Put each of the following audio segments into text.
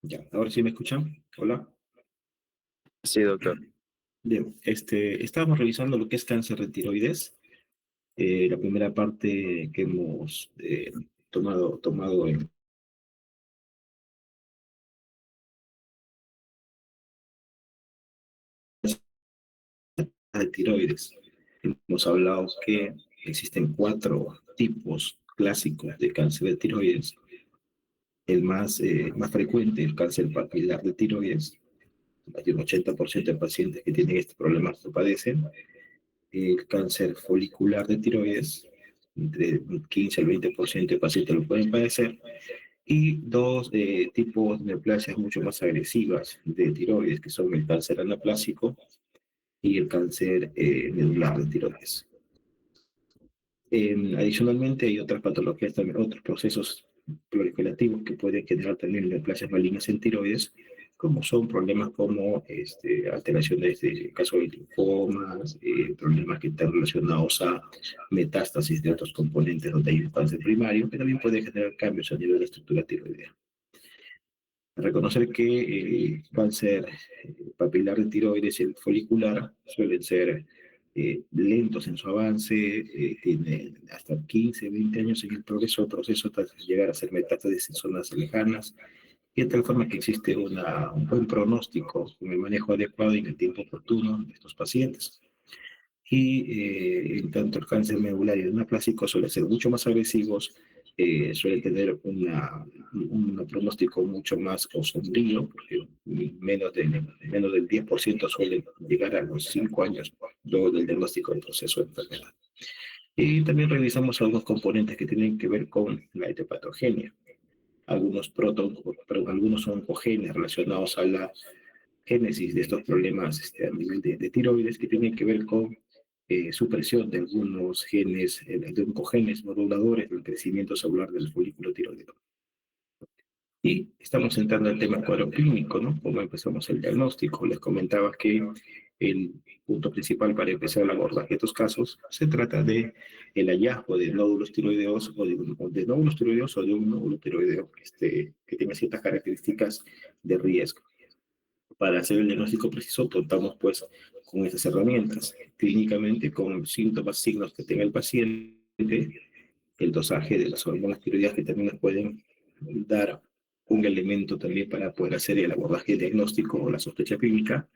Ya, ahora sí me escuchan. Hola. Sí, doctor. Bien, estábamos revisando lo que es cáncer de tiroides. La primera parte que hemos tomado en de tiroides. Hemos hablado que existen cuatro tipos clásicos de cáncer de tiroides. El más frecuente, el cáncer papilar de tiroides. Más de un 80% de pacientes que tienen este problema lo padecen. El cáncer folicular de tiroides, entre un 15 al 20% de pacientes lo pueden padecer, y dos tipos de neoplasias mucho más agresivas de tiroides, que son el cáncer anaplásico y el cáncer medular de tiroides. Adicionalmente, hay otras patologías, también otros procesos proliferativos que pueden generar también neoplasias malignas en tiroides, como son problemas como alteraciones de caso de linfomas, problemas que están relacionados a metástasis de otros componentes donde hay un cáncer primario, que también puede generar cambios a nivel de la estructura tiroidea. Reconocer que el cáncer papilar de tiroides y el folicular suelen ser lentos en su avance, tienen hasta 15, 20 años en el proceso hasta llegar a ser metástasis en zonas lejanas, y de tal forma que existe un buen pronóstico con el manejo adecuado y en el tiempo oportuno de estos pacientes. Y en tanto el cáncer medular y el anaplásico suelen ser mucho más agresivos, suelen tener un pronóstico mucho más sombrío, porque menos del 10% suelen llegar a los 5 años luego del diagnóstico del proceso de enfermedad. Y también revisamos algunos componentes que tienen que ver con la etiopatogenia. Algunos oncogenes relacionados a la génesis de estos problemas a nivel de tiroides, que tienen que ver con supresión de algunos genes, de oncogenes moduladores del crecimiento celular del folículo tiroideo. Y estamos entrando al tema cuadro clínico, ¿no? Como empezamos el diagnóstico, les comentaba que el punto principal para empezar el abordaje de estos casos se trata de el hallazgo de nódulos tiroideos o de nódulos tiroideos o de un nódulo tiroideo que tenga ciertas características de riesgo. Para hacer el diagnóstico preciso, contamos pues con estas herramientas. Clínicamente, con síntomas, signos que tenga el paciente, el dosaje de las hormonas tiroideas que también nos pueden dar un elemento también para poder hacer el abordaje diagnóstico o la sospecha clínica,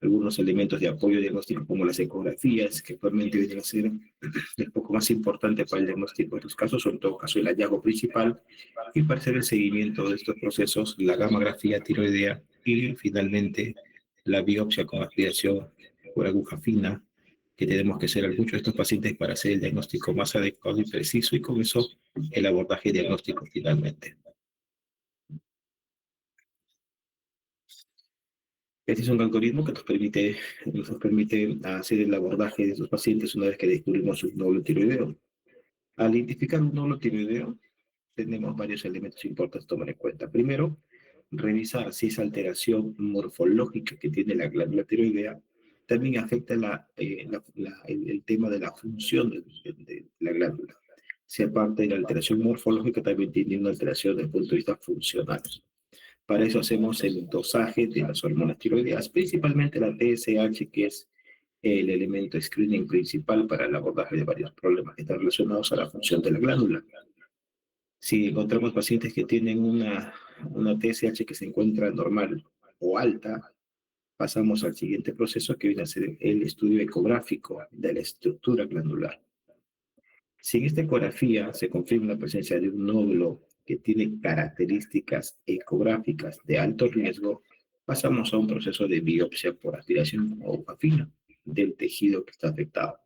algunos elementos de apoyo diagnóstico como las ecografías, que actualmente vienen a ser el poco más importante para el diagnóstico de estos casos, o en todo caso el hallazgo principal, y para hacer el seguimiento de estos procesos, la gamografía tiroidea y finalmente la biopsia con aspiración por aguja fina, que tenemos que hacer a muchos de estos pacientes para hacer el diagnóstico más adecuado y preciso, y con eso el abordaje diagnóstico finalmente. Este es un algoritmo que nos permite hacer el abordaje de estos pacientes una vez que descubrimos un nódulo tiroideo. Al identificar un nódulo tiroideo, tenemos varios elementos importantes a tomar en cuenta. Primero, revisar si esa alteración morfológica que tiene la glándula tiroidea también afecta el tema de la función de la glándula. Si aparte de la alteración morfológica, también tiene una alteración desde el punto de vista funcional. Para eso hacemos el dosaje de las hormonas tiroideas, principalmente la TSH, que es el elemento screening principal para el abordaje de varios problemas que están relacionados a la función de la glándula. Si encontramos pacientes que tienen una TSH que se encuentra normal o alta, pasamos al siguiente proceso, que viene a ser el estudio ecográfico de la estructura glandular. Si en esta ecografía se confirma la presencia de un nódulo que tiene características ecográficas de alto riesgo, pasamos a un proceso de biopsia por aspiración o aguja fina del tejido que está afectado.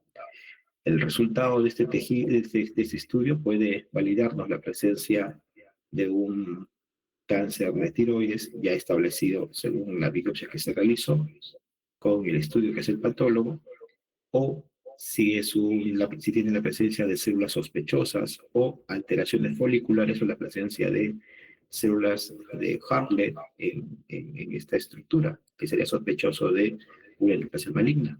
El resultado de este tejido, de este estudio, puede validarnos la presencia de un cáncer de tiroides ya establecido según la biopsia que se realizó con el estudio que es el patólogo, o si tiene la presencia de células sospechosas o alteraciones foliculares o la presencia de células de Hartle en esta estructura, que sería sospechoso de una neoplasia maligna.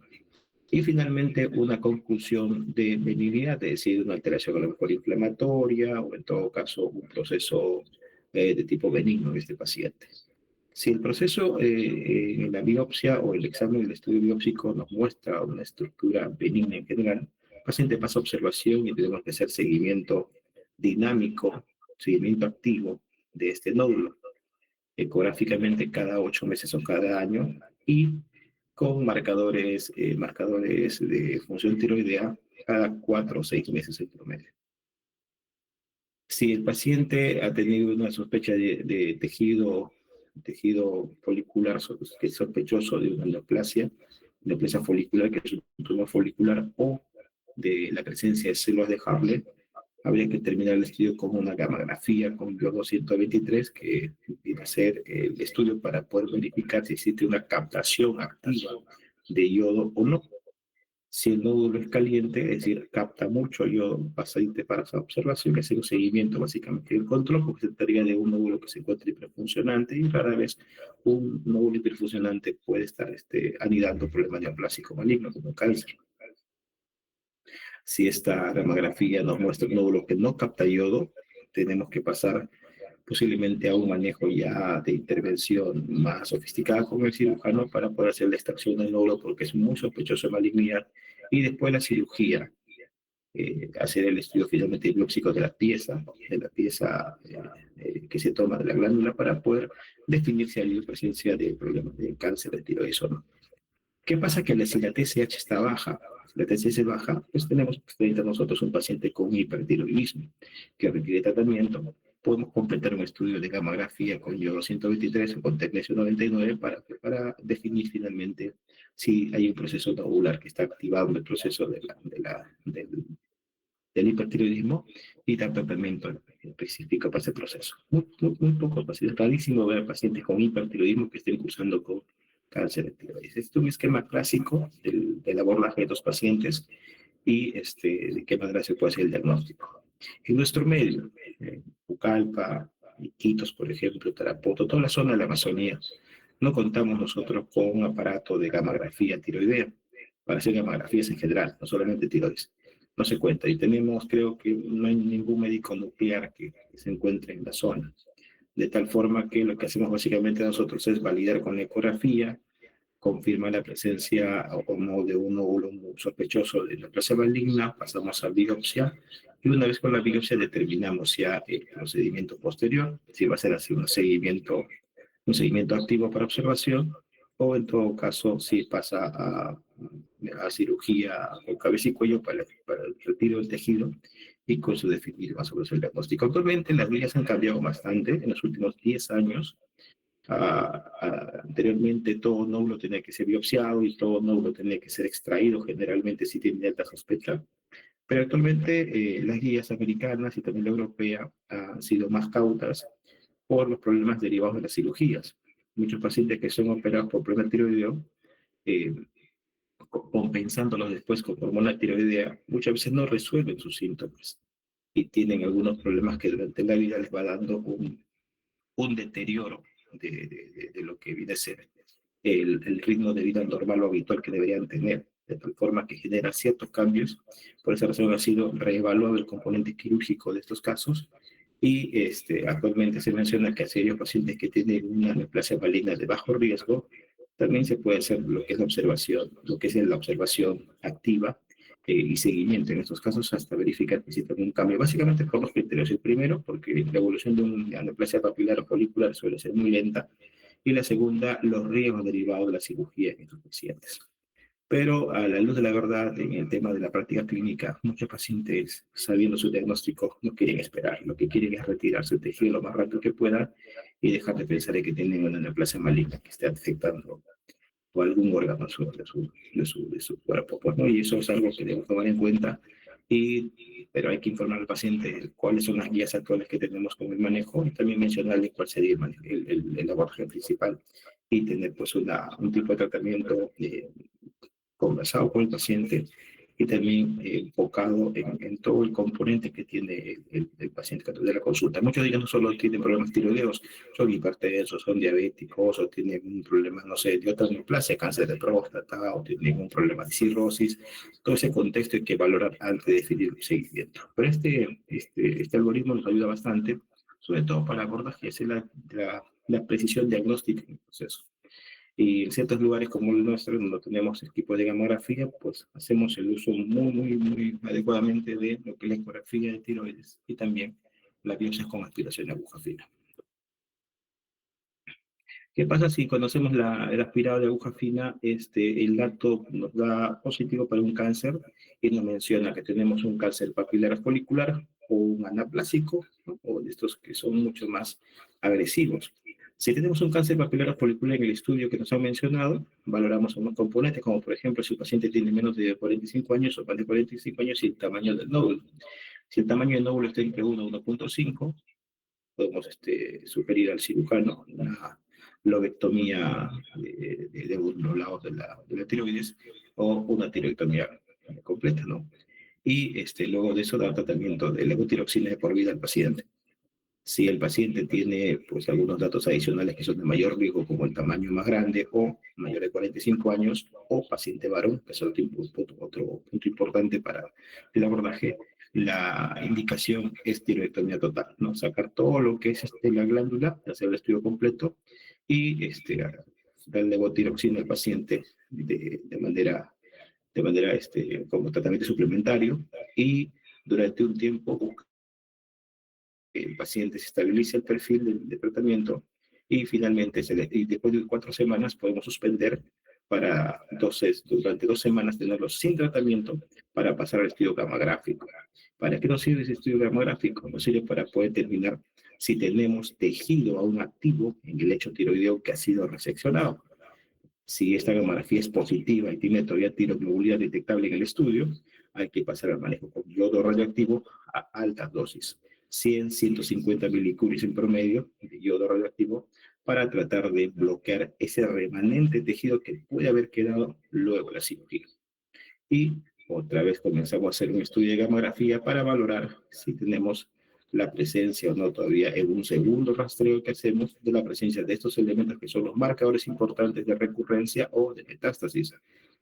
Y finalmente, una conclusión de benignidad, es decir, una alteración a lo mejor inflamatoria o en todo caso un proceso de tipo benigno en este paciente. Si el proceso en la biopsia o el examen del estudio biópsico nos muestra una estructura benigna en general, el paciente pasa a observación y tenemos que hacer seguimiento dinámico, seguimiento activo de este nódulo, ecográficamente cada 8 meses o cada año, y con marcadores de función tiroidea cada 4 o 6 meses en promedio. Si el paciente ha tenido una sospecha de tejido folicular que es sospechoso de una neoplasia folicular, que es un tumor folicular, o de la presencia de células de Hartle, habría que terminar el estudio con una gammagrafía con yodo 123, que viene a ser el estudio para poder verificar si existe una captación activa de yodo o no. Si el nódulo es caliente, es decir, capta mucho yodo, paciente para esa observación, que hacer un seguimiento básicamente del control, porque se trataría de un nódulo que se encuentra hiperfuncionante, y rara vez un nódulo hiperfuncionante puede estar anidando problemas neoplásicos malignos como cáncer. Si esta gammagrafía nos muestra un nódulo que no capta yodo, tenemos que pasar posiblemente a un manejo ya de intervención más sofisticada con el cirujano para poder hacer la extracción del nódulo, porque es muy sospechoso de malignidad, y después la cirugía, hacer el estudio finalmente biópsico de la pieza que se toma de la glándula para poder definir si hay presencia de problemas de cáncer de tiroides o no. ¿Qué pasa? Que si la TSH está baja, si la TSH es baja, pues tenemos frente a nosotros un paciente con hipertiroidismo que requiere tratamiento. Podemos completar un estudio de gammagrafía con yodo 123 o con tecnesio 99 para definir finalmente si hay un proceso nodular que está activando el proceso del hipertiroidismo, y dar tratamiento específico para ese proceso. Muy poco pacientes. Es rarísimo ver pacientes con hipertiroidismo que estén cursando con cáncer de tiroides. Este es un esquema clásico del abordaje de los pacientes y de qué manera se puede hacer el diagnóstico. En nuestro medio, Pucallpa, Iquitos, por ejemplo, Tarapoto, toda la zona de la Amazonía, no contamos nosotros con un aparato de gammagrafía tiroidea para hacer gammagrafías en general, no solamente tiroides. No se cuenta, y tenemos, creo que no hay ningún médico nuclear que se encuentre en la zona. De tal forma que lo que hacemos básicamente nosotros es validar con la ecografía, confirmar la presencia o no de un nódulo sospechoso de neoplasia maligna, pasamos a biopsia, y una vez con la biopsia determinamos ya el procedimiento posterior, si va a ser así un seguimiento activo para observación, o en todo caso si pasa a cirugía con cabeza y cuello para el retiro del tejido, y con su definir más o menos el diagnóstico. Actualmente las guías han cambiado bastante en los últimos 10 años. Anteriormente todo nódulo tenía que ser biopsiado y todo nódulo tenía que ser extraído, generalmente si tiene alta sospecha. Pero actualmente las guías americanas y también la europea han sido más cautas por los problemas derivados de las cirugías. Muchos pacientes que son operados por problema tiroideo, eh, compensándolos después con hormona tiroidea, muchas veces no resuelven sus síntomas y tienen algunos problemas que durante la vida les va dando un deterioro de lo que viene a ser el ritmo de vida normal o habitual que deberían tener, de tal forma que genera ciertos cambios. Por esa razón ha sido reevaluado el componente quirúrgico de estos casos, y actualmente se menciona que aquellos pacientes que tienen una neoplasia maligna de bajo riesgo, también se puede hacer lo que es la observación activa, y seguimiento en estos casos hasta verificar que existe un cambio, básicamente por dos criterios. El primero, porque la evolución de una neoplasia papilar o folicular suele ser muy lenta, y la segunda, los riesgos derivados de la cirugía en estos pacientes. Pero a la luz de la verdad, en el tema de la práctica clínica, muchos pacientes, sabiendo su diagnóstico, no quieren esperar. Lo que quieren es retirarse el tejido lo más rápido que puedan y dejar de pensar en que tienen una neoplasia maligna que esté afectando o algún órgano de su cuerpo, pues, ¿no? Y eso es algo que debemos tomar en cuenta, pero hay que informar al paciente cuáles son las guías actuales que tenemos con el manejo, y también mencionarle cuál sería el abordaje principal, y tener pues un tipo de tratamiento conversado con el paciente, y también enfocado en todo el componente que tiene el paciente de la consulta. Muchos de ellos no solo tienen problemas tiroideos, son hipertensos, son diabéticos, o tienen un problema, no sé, de otra neoplasia, cáncer de próstata, o tienen un problema de cirrosis. Todo ese contexto hay que valorar antes de definir un seguimiento. Pero este algoritmo nos ayuda bastante, sobre todo para abordaje, es la precisión diagnóstica en el proceso. Y en ciertos lugares como el nuestro, donde no tenemos equipo de gamografía, pues hacemos el uso muy adecuadamente de lo que es la ecografía de tiroides y también la biopsia con aspiración de aguja fina. ¿Qué pasa si conocemos el aspirado de aguja fina? El dato nos da positivo para un cáncer y nos menciona que tenemos un cáncer papilar folicular o un anaplásico, ¿no? O de estos que son mucho más agresivos. Si tenemos un cáncer papilar folicular en el estudio que nos han mencionado, valoramos unos componentes, como por ejemplo si el paciente tiene menos de 45 años o más de 45 años y el tamaño del nódulo. Si el tamaño del nódulo está entre 1 y 1.5, podemos sugerir al cirujano una lobectomía de uno lados de la tiroides o una tiroidectomía completa, ¿no? Y luego de eso dar tratamiento de levotiroxina de por vida al paciente. Si el paciente tiene pues algunos datos adicionales que son de mayor riesgo, como el tamaño más grande o mayor de 45 años, o paciente varón, que es otro punto importante para el abordaje, la indicación es tiroidectomía total, ¿no? Sacar todo lo que es la glándula, hacer el estudio completo y dar levotiroxina al paciente de manera como tratamiento suplementario y durante un tiempo el paciente se estabiliza el perfil de tratamiento y finalmente, y después de 4 semanas, podemos suspender durante 2 semanas tenerlo sin tratamiento para pasar al estudio gamagráfico. ¿Para qué nos sirve ese estudio gamagráfico? Nos sirve para poder determinar si tenemos tejido aún activo en el lecho tiroideo que ha sido reseccionado. Si esta gamografía es positiva y tiene todavía tiroglobulina detectable en el estudio, hay que pasar al manejo con yodo radioactivo a altas dosis, 100, 150 milicuries en promedio de yodo radioactivo, para tratar de bloquear ese remanente tejido que puede haber quedado luego de la cirugía. Y otra vez comenzamos a hacer un estudio de gamografía para valorar si tenemos la presencia o no todavía en un segundo rastreo que hacemos de la presencia de estos elementos que son los marcadores importantes de recurrencia o de metástasis,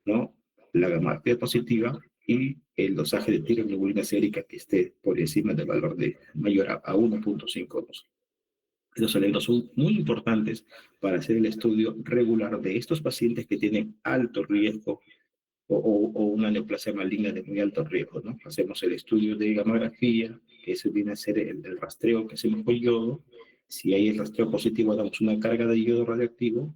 ¿no? La gamografía positiva y el dosaje de tiroglobulina sérica que esté por encima del valor de mayor a 1.52. Esos elementos son muy importantes para hacer el estudio regular de estos pacientes que tienen alto riesgo o una neoplasia maligna de muy alto riesgo, ¿no? Hacemos el estudio de gamografía, que eso viene a ser el rastreo que hacemos con yodo. Si hay el rastreo positivo, damos una carga de yodo radioactivo,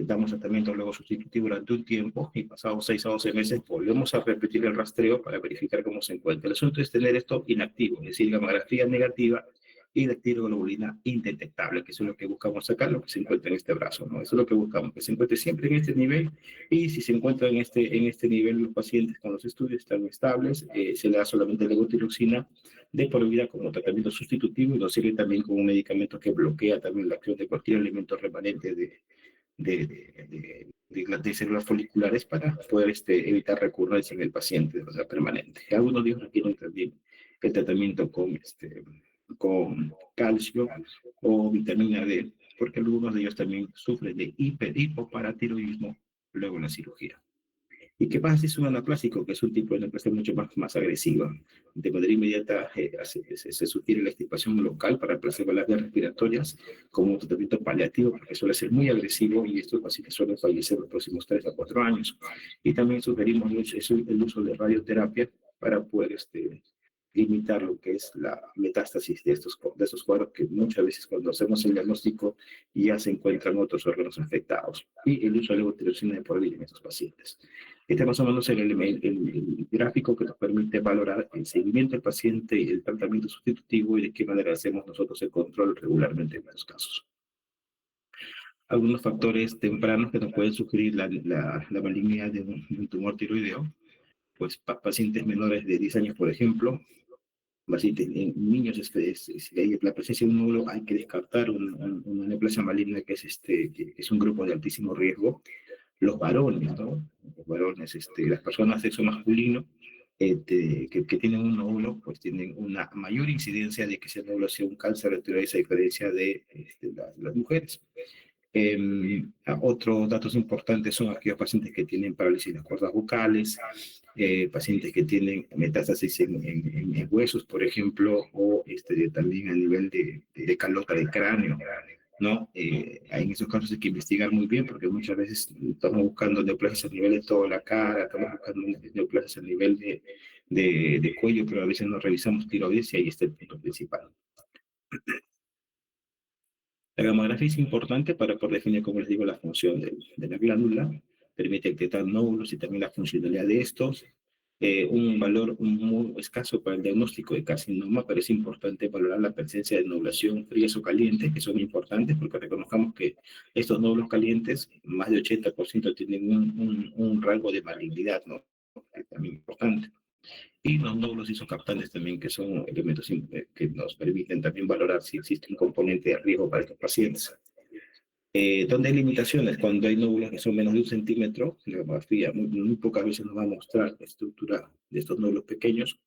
damos tratamiento luego sustitutivo durante un tiempo y pasados 6 a 12 meses volvemos a repetir el rastreo para verificar cómo se encuentra. El asunto es tener esto inactivo, es decir, gamografía negativa y la tiroglobulina indetectable, que eso es lo que buscamos sacar, lo que se encuentra en este brazo, ¿no? Eso es lo que buscamos, que se encuentre siempre en este nivel, y si se encuentra en este nivel, los pacientes con los estudios están estables, se le da solamente levotiroxina de por vida como tratamiento sustitutivo y nos sirve también como un medicamento que bloquea también la acción de cualquier elemento remanente de células foliculares para poder evitar recurrencia en el paciente de manera permanente. Algunos de ellos requieren también el tratamiento con calcio o vitamina D, porque algunos de ellos también sufren de hipoparatiroidismo luego de la cirugía. ¿Y qué pasa si es un anaplásico, que es un tipo de neoplasia mucho más agresiva? De manera inmediata se sugiere la extirpación local para preservar las vías respiratorias como un tratamiento paliativo, porque suele ser muy agresivo y estos pacientes suelen fallecer en los próximos 3 a 4 años. Y también sugerimos el uso de radioterapia para poder limitar lo que es la metástasis de estos cuadros, que muchas veces cuando hacemos el diagnóstico ya se encuentran otros órganos afectados, y el uso de levotiroxina de por vida en estos pacientes. Este más o menos es el gráfico que nos permite valorar el seguimiento del paciente y el tratamiento sustitutivo y de qué manera hacemos nosotros el control regularmente en estos casos. Algunos factores tempranos que nos pueden sugerir la malignidad de un tumor tiroideo, pues pacientes menores de 10 años, por ejemplo, pacientes en niños, si hay la presencia de un nódulo, hay que descartar una neoplasia maligna que es un grupo de altísimo riesgo. Los varones, ¿no? Los varones, las personas de sexo masculino que tienen un nódulo, pues tienen una mayor incidencia de que ese nódulo sea un cáncer de tiroides a diferencia de las mujeres. Otros datos importantes son aquellos pacientes que tienen parálisis de las cuerdas vocales, pacientes que tienen metástasis en huesos, por ejemplo, o también a nivel de calota del cráneo, ¿no? En esos casos hay que investigar muy bien porque muchas veces estamos buscando neoplasias a nivel de toda la cara, estamos buscando neoplasias a nivel de cuello, pero a veces no revisamos tiroides y ahí está el punto principal. La gamografía es importante para poder definir, como les digo, la función de la glándula, permite detectar nódulos y también la funcionalidad de estos. Un valor muy escaso para el diagnóstico de carcinoma, pero es importante valorar la presencia de nodulación frías o calientes, que son importantes porque reconozcamos que estos nódulos calientes, más de 80% tienen un rango de malignidad, ¿no? Que es también importante. Y los nódulos isocaptantes también, que son elementos que nos permiten también valorar si existe un componente de riesgo para estos pacientes. Donde hay limitaciones, cuando hay nódulos que son menos de 1 centímetro, la gamografía muy pocas veces nos va a mostrar la estructura de estos nódulos pequeños,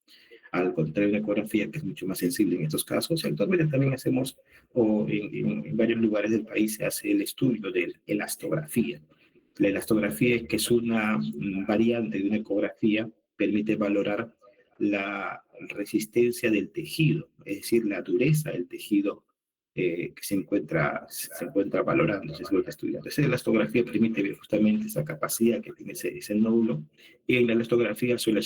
al contrario de la ecografía, que es mucho más sensible en estos casos. Actualmente también hacemos, o en varios lugares del país se hace el estudio de elastografía. La elastografía, que es una variante de una ecografía, permite valorar la resistencia del tejido, es decir, la dureza del tejido que se encuentra valorando, se encuentra estudiando. Esa elastografía permite ver justamente esa capacidad que tiene ese nódulo, y en la elastografía suele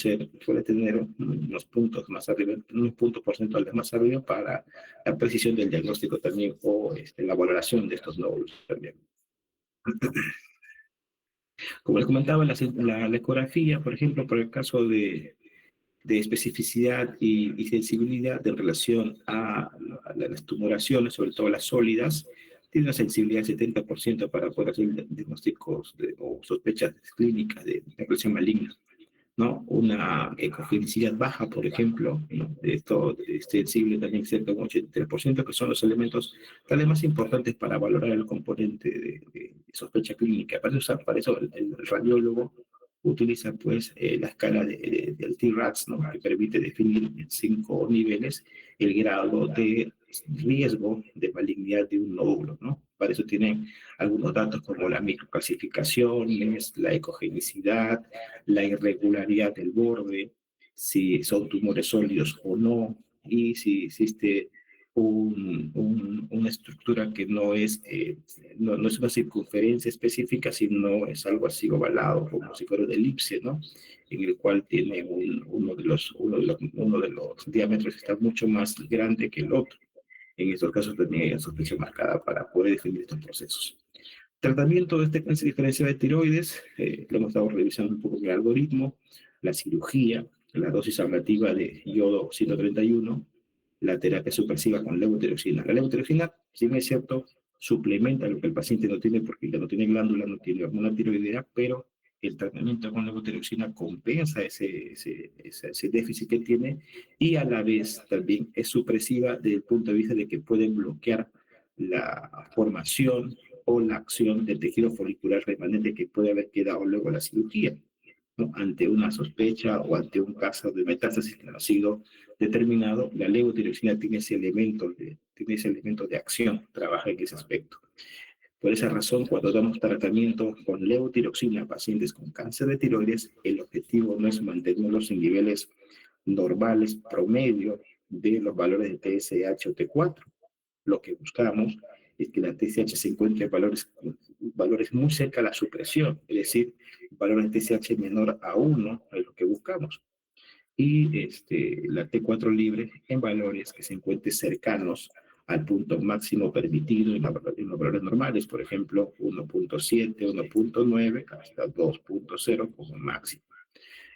tener unos puntos más arriba, unos puntos porcentuales más arriba para la precisión del diagnóstico también, o la valoración de estos nódulos también. Como les comentaba, la ecografía, por ejemplo, por el caso de especificidad y sensibilidad en relación a las tumoraciones, sobre todo las sólidas, tiene una sensibilidad del 70% para poder hacer diagnósticos o sospechas clínicas de necrosis maligna, ¿no? Una ecogenicidad baja, por ejemplo, ¿no? Esto es sensible también cerca de un 83%, que son los elementos tal vez más importantes para valorar el componente de sospecha clínica. Para eso el radiólogo utiliza pues la escala del T-RADS, ¿no? Que permite definir en 5 niveles el grado de riesgo de malignidad de un nódulo, ¿no? Para eso tienen algunos datos como la microcalcificaciones, la ecogenicidad, la irregularidad del borde, si son tumores sólidos o no, y si existe una estructura que no es una circunferencia específica, sino es algo así ovalado, como si fuera una elipse, ¿no? En el cual tiene uno de los diámetros que está mucho más grande que el otro. En estos casos también hay sospecha marcada para poder definir estos procesos. Tratamiento de este cáncer diferencial de tiroides, lo hemos estado revisando un poco el algoritmo, la cirugía, la dosis ablativa de yodo 131, la terapia supresiva con levotiroxina. La levotiroxina, si bien es cierto, suplementa lo que el paciente no tiene porque ya no tiene glándula, no tiene hormona tiroidea, pero el tratamiento con levotiroxina compensa ese déficit que tiene, y a la vez también es supresiva desde el punto de vista de que puede bloquear la formación o la acción del tejido folicular remanente que puede haber quedado luego de la cirugía, ¿no? Ante una sospecha o ante un caso de metástasis que no ha sido determinado, la levotiroxina tiene ese elemento de acción, trabaja en ese aspecto. Por esa razón, cuando damos tratamiento con levotiroxina a pacientes con cáncer de tiroides, el objetivo no es mantenerlos en niveles normales, promedio, de los valores de TSH o T4. Lo que buscamos es que la TSH se encuentre en valores muy cerca a la supresión, es decir, valores de TSH menor a 1 es lo que buscamos. Y la T4 libre en valores que se encuentren cercanos al punto máximo permitido en los valores normales, por ejemplo, 1.7, 1.9 hasta 2.0 como máximo.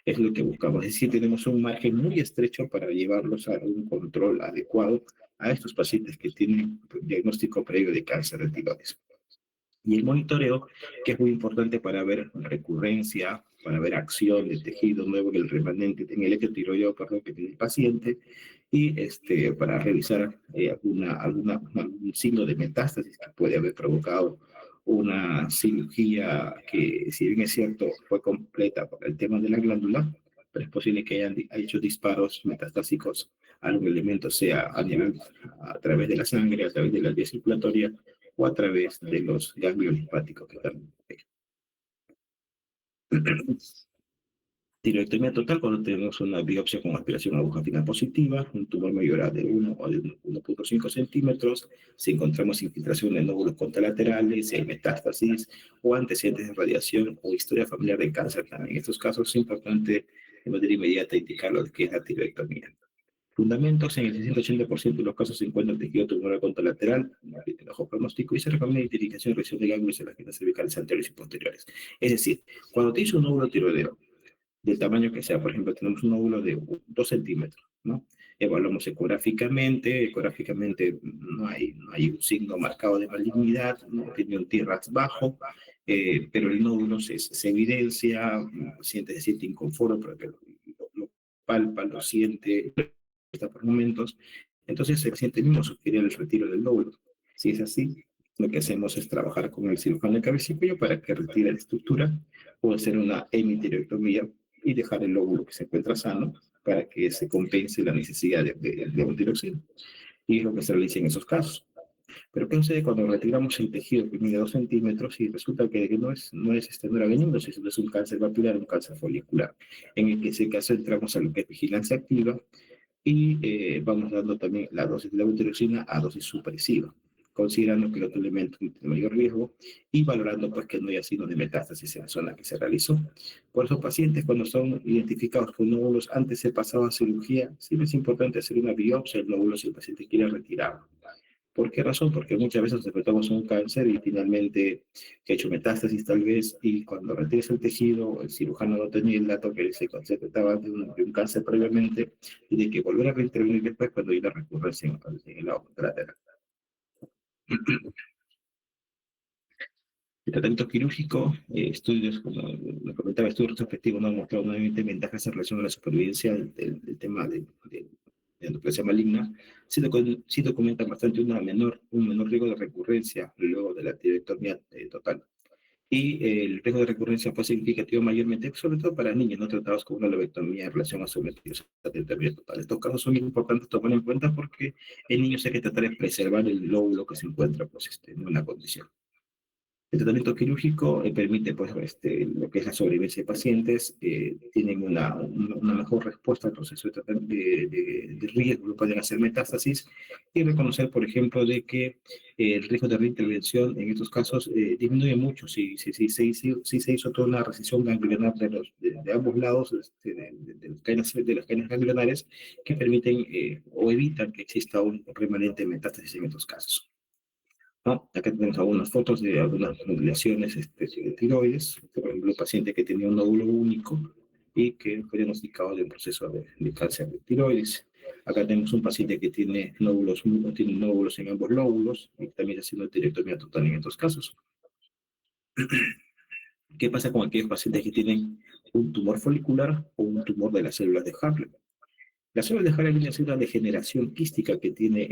Es lo que buscamos, es decir, tenemos un margen muy estrecho para llevarlos a un control adecuado a estos pacientes que tienen diagnóstico previo de cáncer de tiroides. Y el monitoreo, que es muy importante para ver recurrencia, para ver acción del tejido nuevo en el remanente, en el eje tiroideo, perdón, que tiene el paciente, y para revisar algún signo de metástasis que puede haber provocado una cirugía que, si bien es cierto, fue completa por el tema de la glándula, pero es posible que hayan hecho disparos metastásicos a algún elemento, sea a través de la sangre, a través de la vía circulatoria, o a través de los ganglios linfáticos que están. Tiroidectomía total cuando tenemos una biopsia con aspiración a aguja final positiva, un tumor mayor de 1 o de 1,5 centímetros, si encontramos infiltración de nódulos contralaterales, si hay metástasis o antecedentes de radiación o historia familiar de cáncer también. En estos casos es importante de manera inmediata indicar lo que es la tiroidectomía. Fundamentos: en el 680% de los casos se encuentra tejido tumoral contralateral, de bajo pronóstico, y se recomienda identificación y reacción de ganglios en las venas cervicales anteriores y posteriores. Es decir, cuando tienes un nódulo tiroideo, del tamaño que sea. Por ejemplo, tenemos un nódulo de 2 centímetros, ¿no? Evaluamos ecográficamente no hay un signo marcado de malignidad, no tiene un T-RAS bajo, pero el nódulo se evidencia, el paciente se siente inconforme porque lo palpa, lo siente, está por momentos. Entonces el paciente mismo sugiere el retiro del nódulo. Si es así, lo que hacemos es trabajar con el cirujano de cabeza y cuello para que retire la estructura o hacer una hemitiroidectomía y dejar el lóbulo que se encuentra sano para que se compense la necesidad de tiroxina. Y es lo que se realiza en esos casos. Pero ¿qué sucede cuando retiramos el tejido que mide 2 centímetros y resulta que no era benigno, sino es un cáncer papilar, un cáncer folicular? En ese caso entramos a lo que es vigilancia activa y vamos dando también la dosis de levotiroxina a dosis supresiva, considerando que el otro elemento tiene mayor riesgo y valorando pues que no haya sido de metástasis en la zona que se realizó. Por esos pacientes, cuando son identificados con nódulos antes de pasado a cirugía, siempre es importante hacer una biopsia del nódulo si el paciente quiere retirarlo. ¿Por qué razón? Porque muchas veces nos enfrentamos a un cáncer y finalmente que ha hecho metástasis tal vez, y cuando retires el tejido, el cirujano no tenía el dato que se trataba de un cáncer previamente, tiene que volver a reintervenir después cuando hay la recurrencia en el lado lateral. El tratamiento quirúrgico, estudios, como lo comentaba, estudios retrospectivos no han mostrado nuevamente ventajas en relación a la supervivencia del tema de neoplasia maligna. Sí documentan bastante un menor riesgo de recurrencia luego de la tiroidectomía total. Y el riesgo de recurrencia fue significativo mayormente, sobre todo para niños no tratados con una lobectomía en relación a sometidos a tiroidectomía total. Estos casos son importantes tomar en cuenta porque en niños hay que tratar de preservar el lóbulo que se encuentra pues, en una condición. El tratamiento quirúrgico permite pues, lo que es la sobrevivencia de pacientes, tienen una mejor respuesta al proceso de riesgo, pueden hacer metástasis, y reconocer, por ejemplo, de que el riesgo de reintervención en estos casos disminuye mucho si se hizo toda una recesión ganglionar de ambos lados de las cadenas ganglionares que permiten o evitan que exista un remanente de metástasis en estos casos. ¿No? Acá tenemos algunas fotos de algunas lesiones de tiroides, por ejemplo, un paciente que tenía un nódulo único y que fue diagnosticado de un proceso de cáncer de tiroides. Acá tenemos un paciente que tiene nódulos en ambos lóbulos y también haciendo tiroidectomía total en estos casos. ¿Qué pasa con aquellos pacientes que tienen un tumor folicular o un tumor de las células de Hartle? La célula de Hartle es una degeneración quística que tiene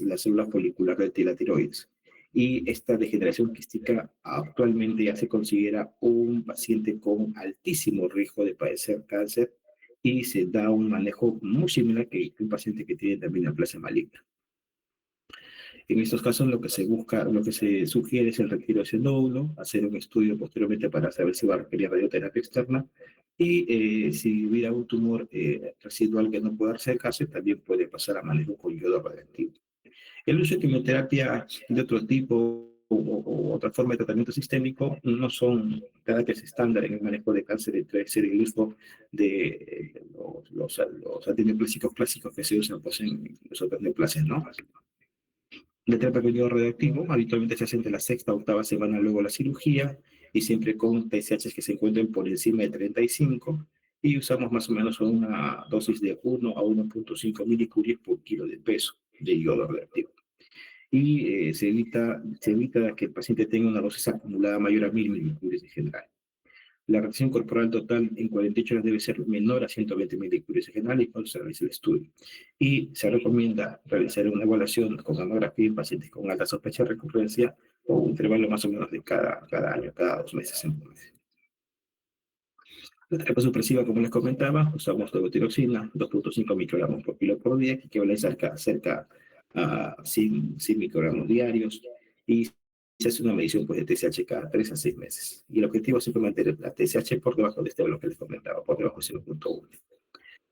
la célula folicular de la tiroides. Y esta degeneración quística actualmente ya se considera un paciente con altísimo riesgo de padecer cáncer y se da un manejo muy similar que un paciente que tiene también neoplasia maligna. En estos casos lo que se busca, lo que se sugiere es el retiro de ese nódulo, hacer un estudio posteriormente para saber si va a requerir radioterapia externa y si hubiera un tumor residual que no pueda acercarse, también puede pasar a manejo con yodo radioactivo. El uso de quimioterapia de otro tipo o otra forma de tratamiento sistémico no son terapias estándar en el manejo de cáncer de el uso de los antineoplásicos clásicos que se usan pues, en los otros neoplasias, ¿no? De terapia con yodo radioactivo habitualmente se hace entre la sexta o octava semana luego de la cirugía y siempre con TSH que se encuentren por encima de 35 y usamos más o menos una dosis de 1 a 1,5 milicuries por kilo de peso de yodo radioactivo. Y se evita que el paciente tenga una dosis acumulada mayor a 1000 milicuries en general. La reacción corporal total en 48 horas debe ser menor a 120 milicuries en general y cuando se realice el estudio. Y se recomienda realizar una evaluación con mamografía en pacientes con alta sospecha de recurrencia o un intervalo más o menos de cada año, cada 2 meses en promedio. La terapia supresiva, como les comentaba, usamos levotiroxina, 2,5 microgramos por kilo por día, que equivale cerca a 100 microgramos diarios, y se hace una medición pues, de TSH cada 3 a 6 meses. Y el objetivo es siempre mantener la TSH por debajo de este valor que les comentaba, por debajo de 0.1.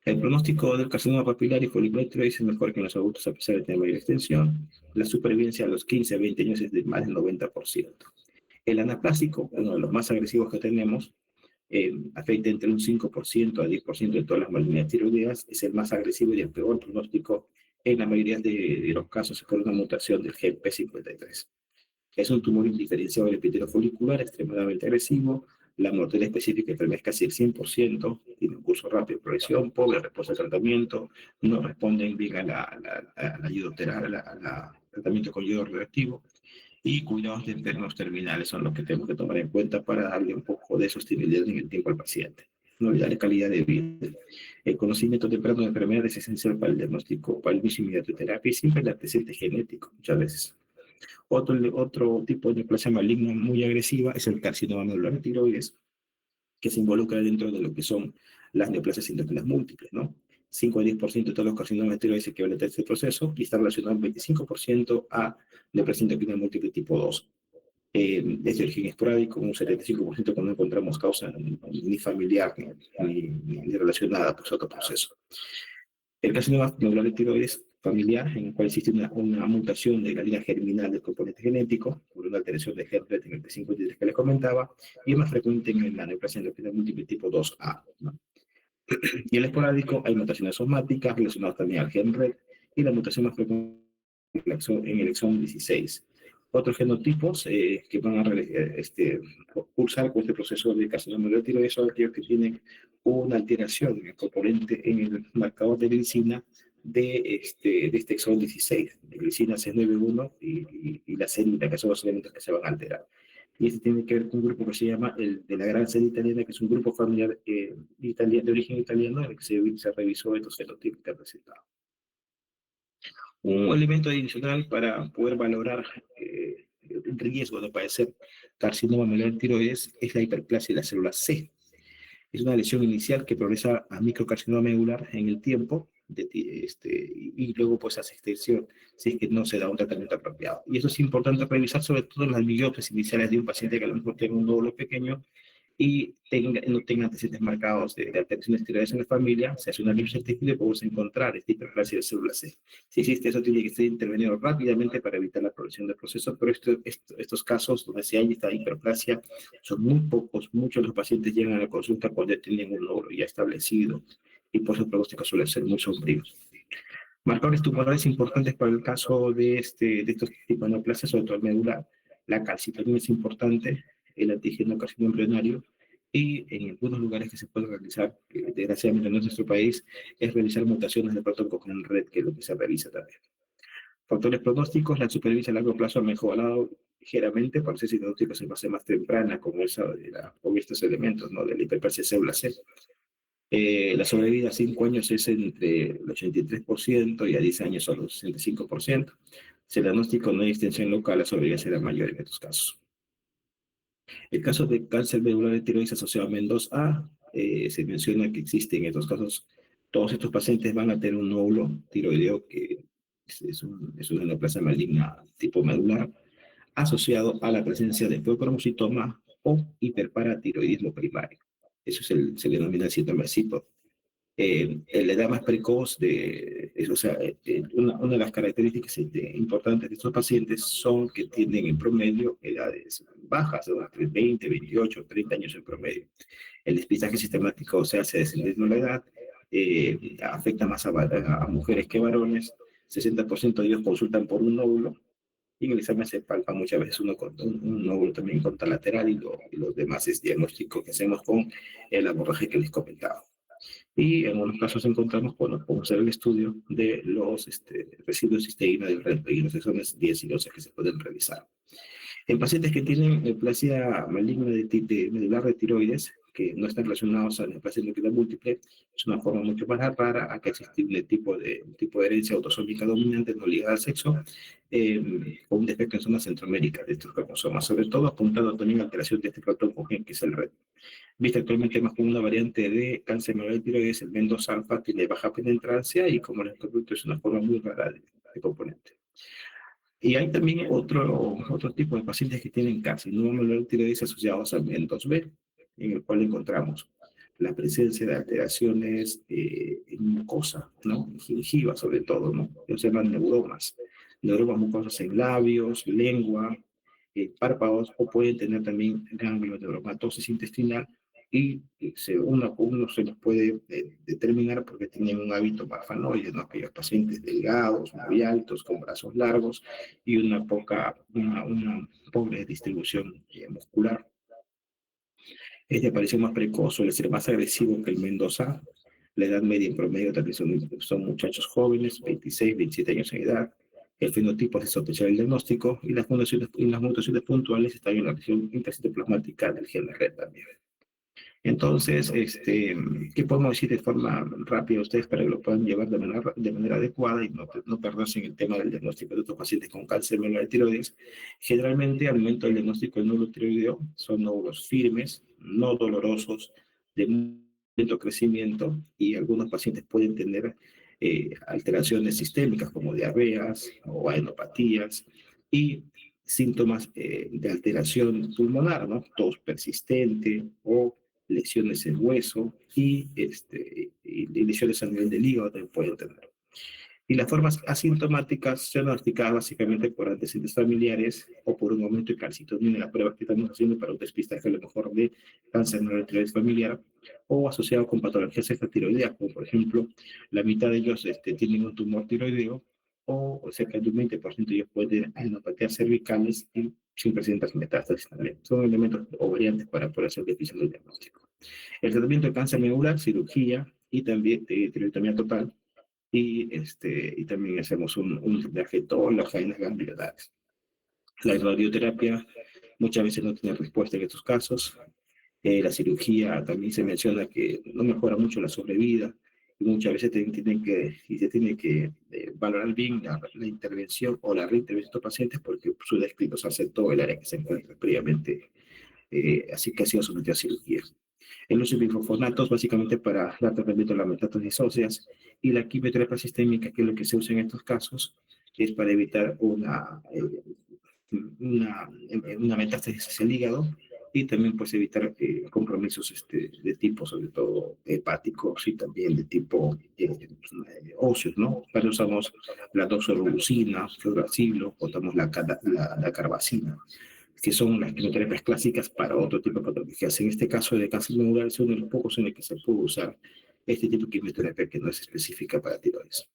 El pronóstico del carcinoma papilar y folicular tiroides es mejor que en los adultos a pesar de tener mayor extensión. La supervivencia a los 15 a 20 años es de más del 90%. El anaplásico, uno de los más agresivos que tenemos, afecta entre un 5% a 10% de todas las malignidades tiroideas, es el más agresivo y el peor pronóstico en la mayoría de los casos por una mutación del gen P53. Es un tumor indiferenciado del epitelio folicular extremadamente agresivo. La mortalidad específica enfermedad es casi el 100%, tiene un curso rápido de progresión, pobre respuesta al tratamiento, no responden bien a la ayudoterapia, al tratamiento con yodo radioactivo, y cuidados de enfermos terminales son los que tenemos que tomar en cuenta para darle un poco de sostenibilidad en el tiempo al paciente. No olvidar calidad de vida. El conocimiento temprano de enfermedades es esencial para el diagnóstico, para el inicio inmediato de terapia y siempre el antecedente genético, muchas veces. Otro tipo de neoplasia maligna muy agresiva es el carcinoma medular de tiroides, que se involucra dentro de lo que son las neoplasias indócrinas múltiples, ¿no? 5 a 10% de todos los carcinomas de tiroides equivalen a este proceso y está relacionado un 25% a neoplasia endocrina múltiple tipo 2. Es de origen esporádico, un 75% cuando no encontramos causa ni familiar ni relacionada pues, a otro proceso. El carcinoma medular de tiroides familiar, en el cual existe una mutación de la línea germinal del componente genético, por una alteración de HER3 en el P53 que les comentaba, y es más frecuente en la neoplasia endocrina múltiple tipo 2A, ¿no? Y el esporádico, hay mutaciones somáticas relacionadas también al gen RET, y la mutación más frecuente en el exón 16. Otros genotipos que van a cursar con este proceso de carcinoma medular de tiroides son aquellos que tienen una alteración en el componente, en el marcador de glicina de este exón 16, de glicina C91 y la célula, que son los elementos que se van a alterar. Y este tiene que ver con un grupo que se llama el de la gran sede italiana, que es un grupo familiar de origen italiano, en el que se revisó estos fenotipos que han presentado. Un elemento adicional para poder valorar el riesgo de padecer carcinoma medular de tiroides es la hiperplasia de la célula C. Es una lesión inicial que progresa a microcarcinoma medular en el tiempo y luego pues hace extensión si es que no se da un tratamiento apropiado. Y eso es importante revisar sobre todo en las biopsias iniciales de un paciente que a lo mejor tiene un nódulo pequeño y no tenga antecedentes marcados de alteraciones tiroides en la familia, se hace una biopsia testículo y podemos encontrar esta hiperplasia de célula C. Si existe eso, tiene que ser intervenido rápidamente para evitar la progresión del proceso, pero estos casos donde se hay esta hiperplasia son muy pocos, muchos de los pacientes llegan a la consulta cuando tienen un nódulo ya establecido y por su pronóstico suelen ser muy sombríos. Marcadores tumorales importantes para el caso de estos tipos de neoplasias, sobre todo el medular. La calcitonina es importante, el antígeno carcinoma embrionario, y en algunos lugares que se puede realizar, desgraciadamente en nuestro país, es realizar mutaciones de protón con red, que es lo que se realiza también. Factores pronósticos, la supervivencia a largo plazo ha mejorado ligeramente, por ser diagnósticos en fase más temprana con estos elementos, ¿no? De la hiperplasia célula C. La sobrevida a 5 años es entre el 83% y a 10 años solo el 65%. Si el diagnóstico no hay extensión local, la sobrevida será mayor en estos casos. El caso de cáncer medular de tiroides asociado a MEN2A, se menciona que existe en estos casos, todos estos pacientes van a tener un nódulo tiroideo que es una neoplasia maligna tipo medular, asociado a la presencia de feocromocitoma o hiperparatiroidismo primario. Eso se le denomina síndrome de CITO. La edad más precoz o sea, una de las características importantes de estos pacientes son que tienen en promedio edades bajas, de entre 20, 28, 30 años en promedio. El despistaje sistemático se hace descendiendo la edad, afecta más a mujeres que varones, 60% de ellos consultan por un nódulo, y en el examen se palpa muchas veces uno con un nódulo también contralateral y los demás es diagnóstico que hacemos con el abordaje que les comentaba. Y en algunos casos encontramos, bueno, podemos hacer el estudio de los residuos de cisteína del red y los exámenes 10 y 12 que se pueden revisar. En pacientes que tienen neoplasia maligna de medular de tiroides, que no están relacionados a neoplasia endocrina múltiple, es una forma mucho más rara a que existe un tipo de herencia autosómica dominante no ligada al sexo, o un defecto en zona centroamérica de estos cromosomas, sobre todo apuntado también a alteración de este protón gen que es el RET. Viste actualmente más como una variante de cáncer medular de tiroides, el MEN2 alfa tiene baja penetrancia y como les comento es una forma muy rara de componente. Y hay también otro tipo de pacientes que tienen carcinoma de tiroides asociados al MEN2B, en el cual encontramos la presencia de alteraciones en mucosa, ¿no? En gingiva sobre todo, ¿no? Ellos se llaman neuromas mucosas en labios, lengua, párpados, o pueden tener también ganglios de neuromatosis intestinal y uno se los puede determinar porque tienen un hábito parfanoide, ¿no? Aquellos pacientes delgados, muy altos, con brazos largos y una pobre distribución muscular. Es de aparición más precoz, suele ser más agresivo que el Mendoza. La edad media en promedio también son muchachos jóvenes, 26, 27 años en edad. El fenotipo es sospechar el diagnóstico y las mutaciones puntuales están en la región intercitoplasmática del gen red también. Entonces, ¿qué podemos decir de forma rápida a ustedes para que lo puedan llevar de manera adecuada y no perderse en el tema del diagnóstico de estos pacientes con cáncer medular de tiroides? Generalmente, al momento del diagnóstico del nódulo tiroideo, son nódulos firmes, no dolorosos, de muy lento crecimiento, y algunos pacientes pueden tener alteraciones sistémicas como diarreas o adenopatías y síntomas de alteración pulmonar, ¿no? Tos persistente o lesiones en hueso y lesiones a nivel del hígado también pueden tener. Y las formas asintomáticas son diagnosticadas básicamente por antecedentes familiares o por un aumento de calcitonina en la prueba que estamos haciendo para un despistaje a lo mejor de cáncer no tiroides familiar o asociado con patologías extratiroideas, como por ejemplo la mitad de ellos tienen un tumor tiroideo o cerca de un 20% de ellos pueden tener adenopatías cervicales y sin presentar metástasis también. Son elementos o variantes para poder hacer difícil el diagnóstico. El tratamiento de cáncer medular, cirugía y también tiroidectomía total y también hacemos un drenaje de todas las cadenas ganglionares. La radioterapia muchas veces no tiene respuesta en estos casos. La cirugía también se menciona que no mejora mucho la sobrevida y muchas veces se tiene que valorar bien la intervención o la reintervención de estos pacientes porque su descrito se hace todo el área que se encuentra previamente, así que ha sido sometido a cirugía. El uso de bifosfonatos básicamente para dar tratamiento a las metástasis óseas y la quimioterapia sistémica, que es lo que se usa en estos casos, es para evitar una metástasis hacia el hígado y también pues evitar compromisos de tipo sobre todo hepáticos y también de tipo óseos, ¿no? Para eso usamos la doxorubicina, fluoracilo, o usamos la carbacina, que son las quimioterapias clásicas para otro tipo de patologías. En este caso de cáncer medular es uno de los pocos en el que se puede usar este tipo de quimioterapia que no es específica para tiroides.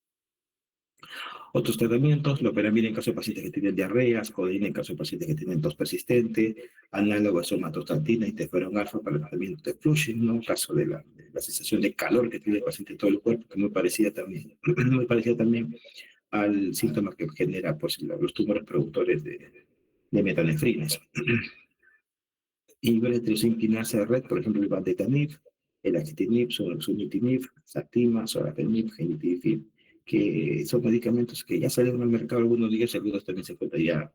Otros tratamientos, loperamida en caso de pacientes que tienen diarreas, codeína en caso de pacientes que tienen tos persistente, análogo a somatostatina, interferón alfa para el tratamiento de flushing, ¿no? En caso de la sensación de calor que tiene el paciente en todo el cuerpo, que es muy parecida también, muy parecida también al síntoma que genera pues, los tumores productores de metanefrinas. Inhibidores de tirosina red, por ejemplo, el vandetanib, el axitinib, sunitinib, satima, sorafenib, genitifib, que son medicamentos que ya salieron al mercado algunos días y algunos también se encuentran ya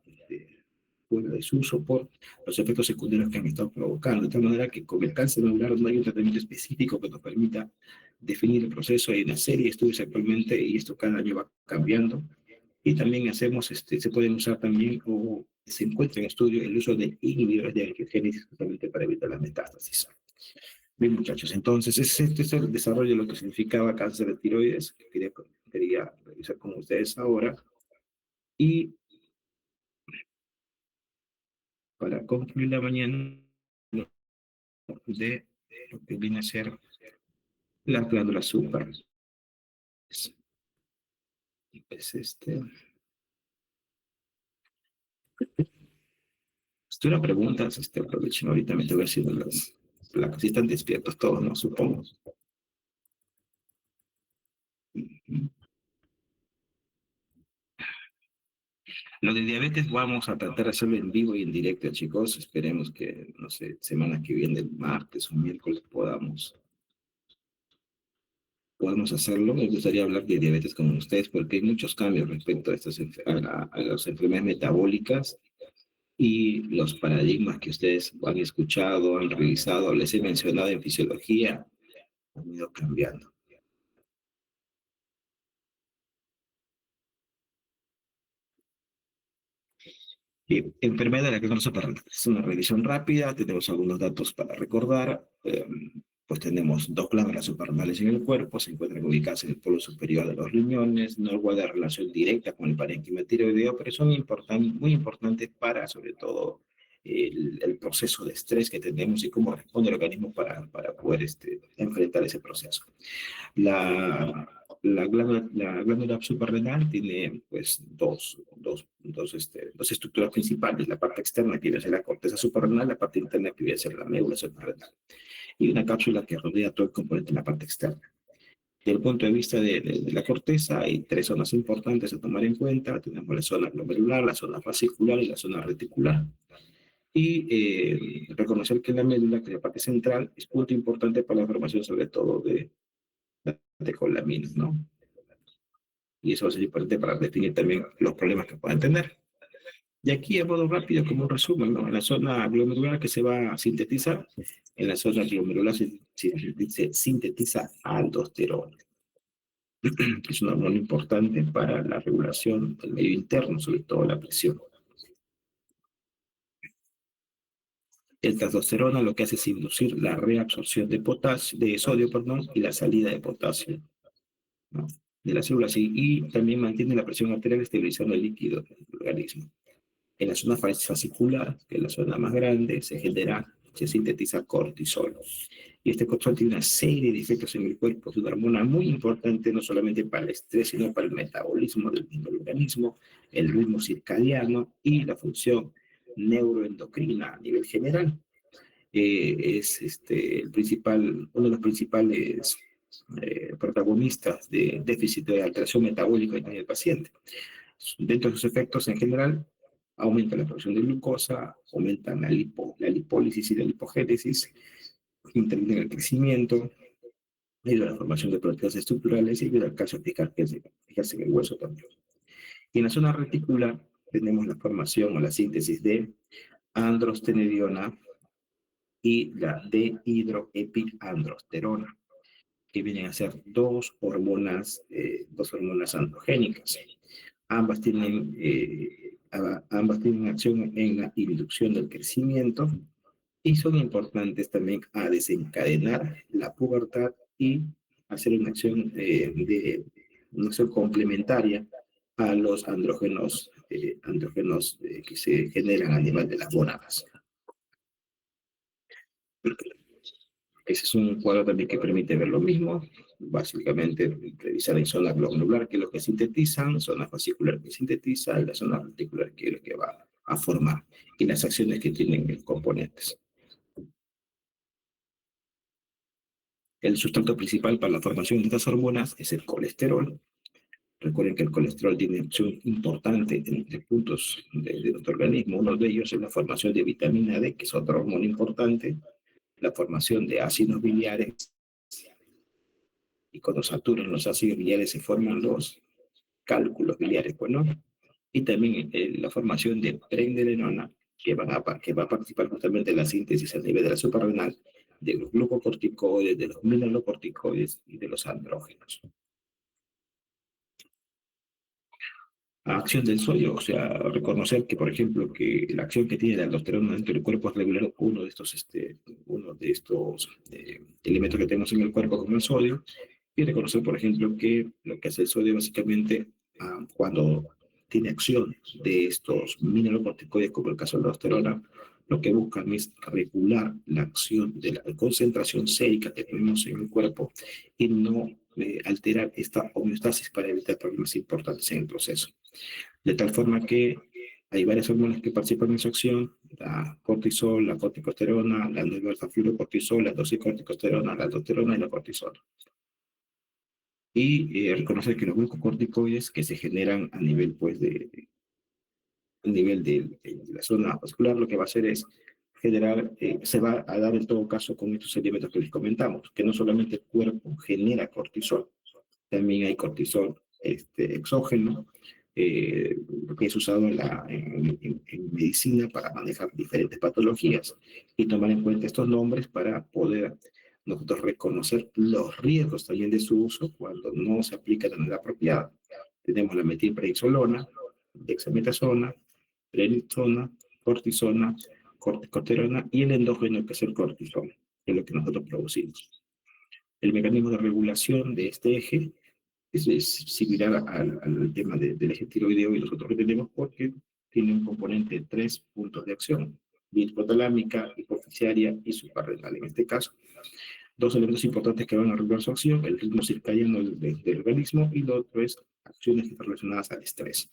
fuera de su uso por los efectos secundarios que han estado provocando. De tal manera que con el cáncer medular no hay un tratamiento específico que nos permita definir el proceso. Hay una serie de estudios actualmente y esto cada año va cambiando. Y también se pueden usar también o se encuentra en estudio el uso de inhibidores de angiogénesis justamente para evitar la metástasis. Bien, muchachos, entonces este es el desarrollo de lo que significaba cáncer de tiroides, que quería revisar con ustedes ahora. Y para concluir la mañana de lo que viene a ser las glándulas super. Si tuviera preguntas, aprovechen ahorita, me voy haciendo las placas. Si están despiertos todos, ¿no? Supongo. Lo de diabetes vamos a tratar de hacerlo en vivo y en directo, chicos. Esperemos que, no sé, semana que viene, el martes o miércoles, podamos hacerlo. Me gustaría hablar de diabetes con ustedes porque hay muchos cambios respecto a las enfermedades metabólicas y los paradigmas que ustedes han escuchado, han revisado, les he mencionado en fisiología, han ido cambiando. Enfermedad de la glándula suprarrenal. Es una revisión rápida, tenemos algunos datos para recordar. Pues tenemos dos glándulas suprarrenales en el cuerpo, se encuentran ubicadas en el polo superior de los riñones, no guardan relación directa con el parénquima tiroideo, pero son muy importantes para, sobre todo, el proceso de estrés que tenemos y cómo responde el organismo para poder enfrentar ese proceso. La glándula suprarrenal tiene pues dos estructuras principales, la parte externa que viene a ser la corteza suprarrenal, la parte interna que viene a ser la médula suprarrenal, y una cápsula que rodea todo el componente en la parte externa. Desde el punto de vista de la corteza, hay tres zonas importantes a tomar en cuenta. Tenemos la zona glomerular, la zona fascicular y la zona reticular. Y reconocer que la médula, que es la parte central, es punto importante para la formación sobre todo de colaminas, ¿no? Y eso va a ser importante para definir también los problemas que puedan tener. Y aquí, a modo rápido, como un resumen, ¿no? En la zona glomerular que se va a sintetizar, en la zona glomerular se sintetiza aldosterona, que es una hormona importante para la regulación del medio interno, sobre todo la presión. El testosterona lo que hace es inducir la reabsorción de sodio, perdón, y la salida de potasio, ¿no? De las células, y también mantiene la presión arterial estabilizando el líquido del organismo. En la zona fascicular, que es la zona más grande, se sintetiza cortisol. Y este cortisol tiene una serie de efectos en el cuerpo. Es una hormona muy importante, no solamente para el estrés, sino para el metabolismo del organismo, el ritmo circadiano y la función neuroendocrina a nivel general. Es uno de los principales protagonistas de déficit de alteración metabólica en el paciente. Dentro de sus efectos en general, aumenta la producción de glucosa, aumenta la lipólisis y la lipogénesis, interviene en el crecimiento, ayuda a la formación de proteínas estructurales y ayuda al calcio a fijarse en el hueso también. Y en la zona reticular tenemos la formación o la síntesis de androstenediona y la dehidroepiandrosterona, que vienen a ser dos hormonas androgénicas. Ambas tienen acción en la inducción del crecimiento y son importantes también a desencadenar la pubertad y hacer una acción complementaria a los andrógenos que se generan a nivel de las gónadas. Ese es un cuadro también que permite ver lo mismo, básicamente revisar en zona glomerular qué es lo que sintetizan, zona fascicular que sintetiza y la zona reticular que es lo que va a formar y las acciones que tienen los componentes. El sustrato principal para la formación de estas hormonas es el colesterol. Recuerden que el colesterol tiene acción importante en tres puntos de nuestro organismo. Uno de ellos es la formación de vitamina D, que es otra hormona importante, la formación de ácidos biliares, y cuando saturan los ácidos biliares se forman los cálculos biliares, bueno, y también la formación de pregnenolona, que va a participar justamente en la síntesis a nivel de la suprarrenal de los glucocorticoides, de los mineralocorticoides y de los andrógenos. Acción del sodio, o sea, reconocer que, por ejemplo, que la acción que tiene la aldosterona dentro del cuerpo es regular uno de estos elementos que tenemos en el cuerpo, como el sodio, y reconocer, por ejemplo, que lo que hace el sodio básicamente cuando tiene acción de estos mineralocorticoides, como el caso de la aldosterona, lo que buscan es regular la acción de la concentración sérica que tenemos en el cuerpo y no alterar esta homeostasis para evitar problemas importantes en el proceso. De tal forma que hay varias hormonas que participan en su acción: la cortisol, la corticosterona, la alfa-fluorocortisol, la doxicorticosterona, la aldosterona y la cortisol. Y reconocer que los glucocorticoides que se generan a nivel, pues, de la zona vascular, lo que va a hacer es generar, se va a dar en todo caso con estos elementos que les comentamos, que no solamente el cuerpo genera cortisol, también hay cortisol exógeno, que es usado en medicina para manejar diferentes patologías y tomar en cuenta estos nombres para poder nosotros reconocer los riesgos también de su uso cuando no se aplica de manera apropiada. Tenemos la metilprednisolona, dexametasona, prednisona, cortisona, corticosterona y el endógeno que es el cortisol, que es lo que nosotros producimos. El mecanismo de regulación de este eje es similar al tema del eje tiroideo y nosotros que tenemos porque tiene un componente de 3 puntos de acción: hipotalámica, hipofisiaria y suprarrenal. En este caso, dos elementos importantes que van a regular su acción: el ritmo circadiano del organismo, y lo otro es acciones relacionadas al estrés.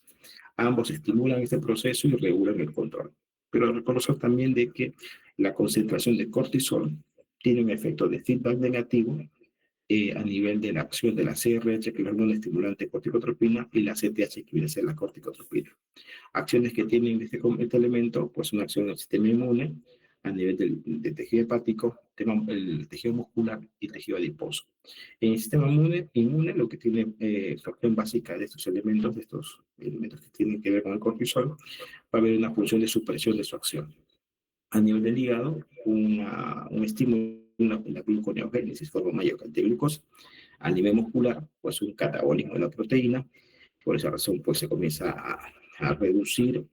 Ambos estimulan este proceso y regulan el control. Pero reconocer también de que la concentración de cortisol tiene un efecto de feedback negativo a nivel de la acción de la CRH, que es la hormona estimulante corticotropina, y la CTH, que viene a ser la corticotropina. Acciones que tienen este elemento, pues una acción del sistema inmune a nivel del tejido hepático, el tejido muscular y el tejido adiposo. En el sistema inmune lo que tiene acción básica de estos elementos que tienen que ver con el cortisol, va a haber una función de supresión de su acción. A nivel del hígado, un estímulo en la gluconeogénesis, forma mayor cantidad de glucosa. A nivel muscular, pues un catabolismo de la proteína. Por esa razón, pues se comienza a reducir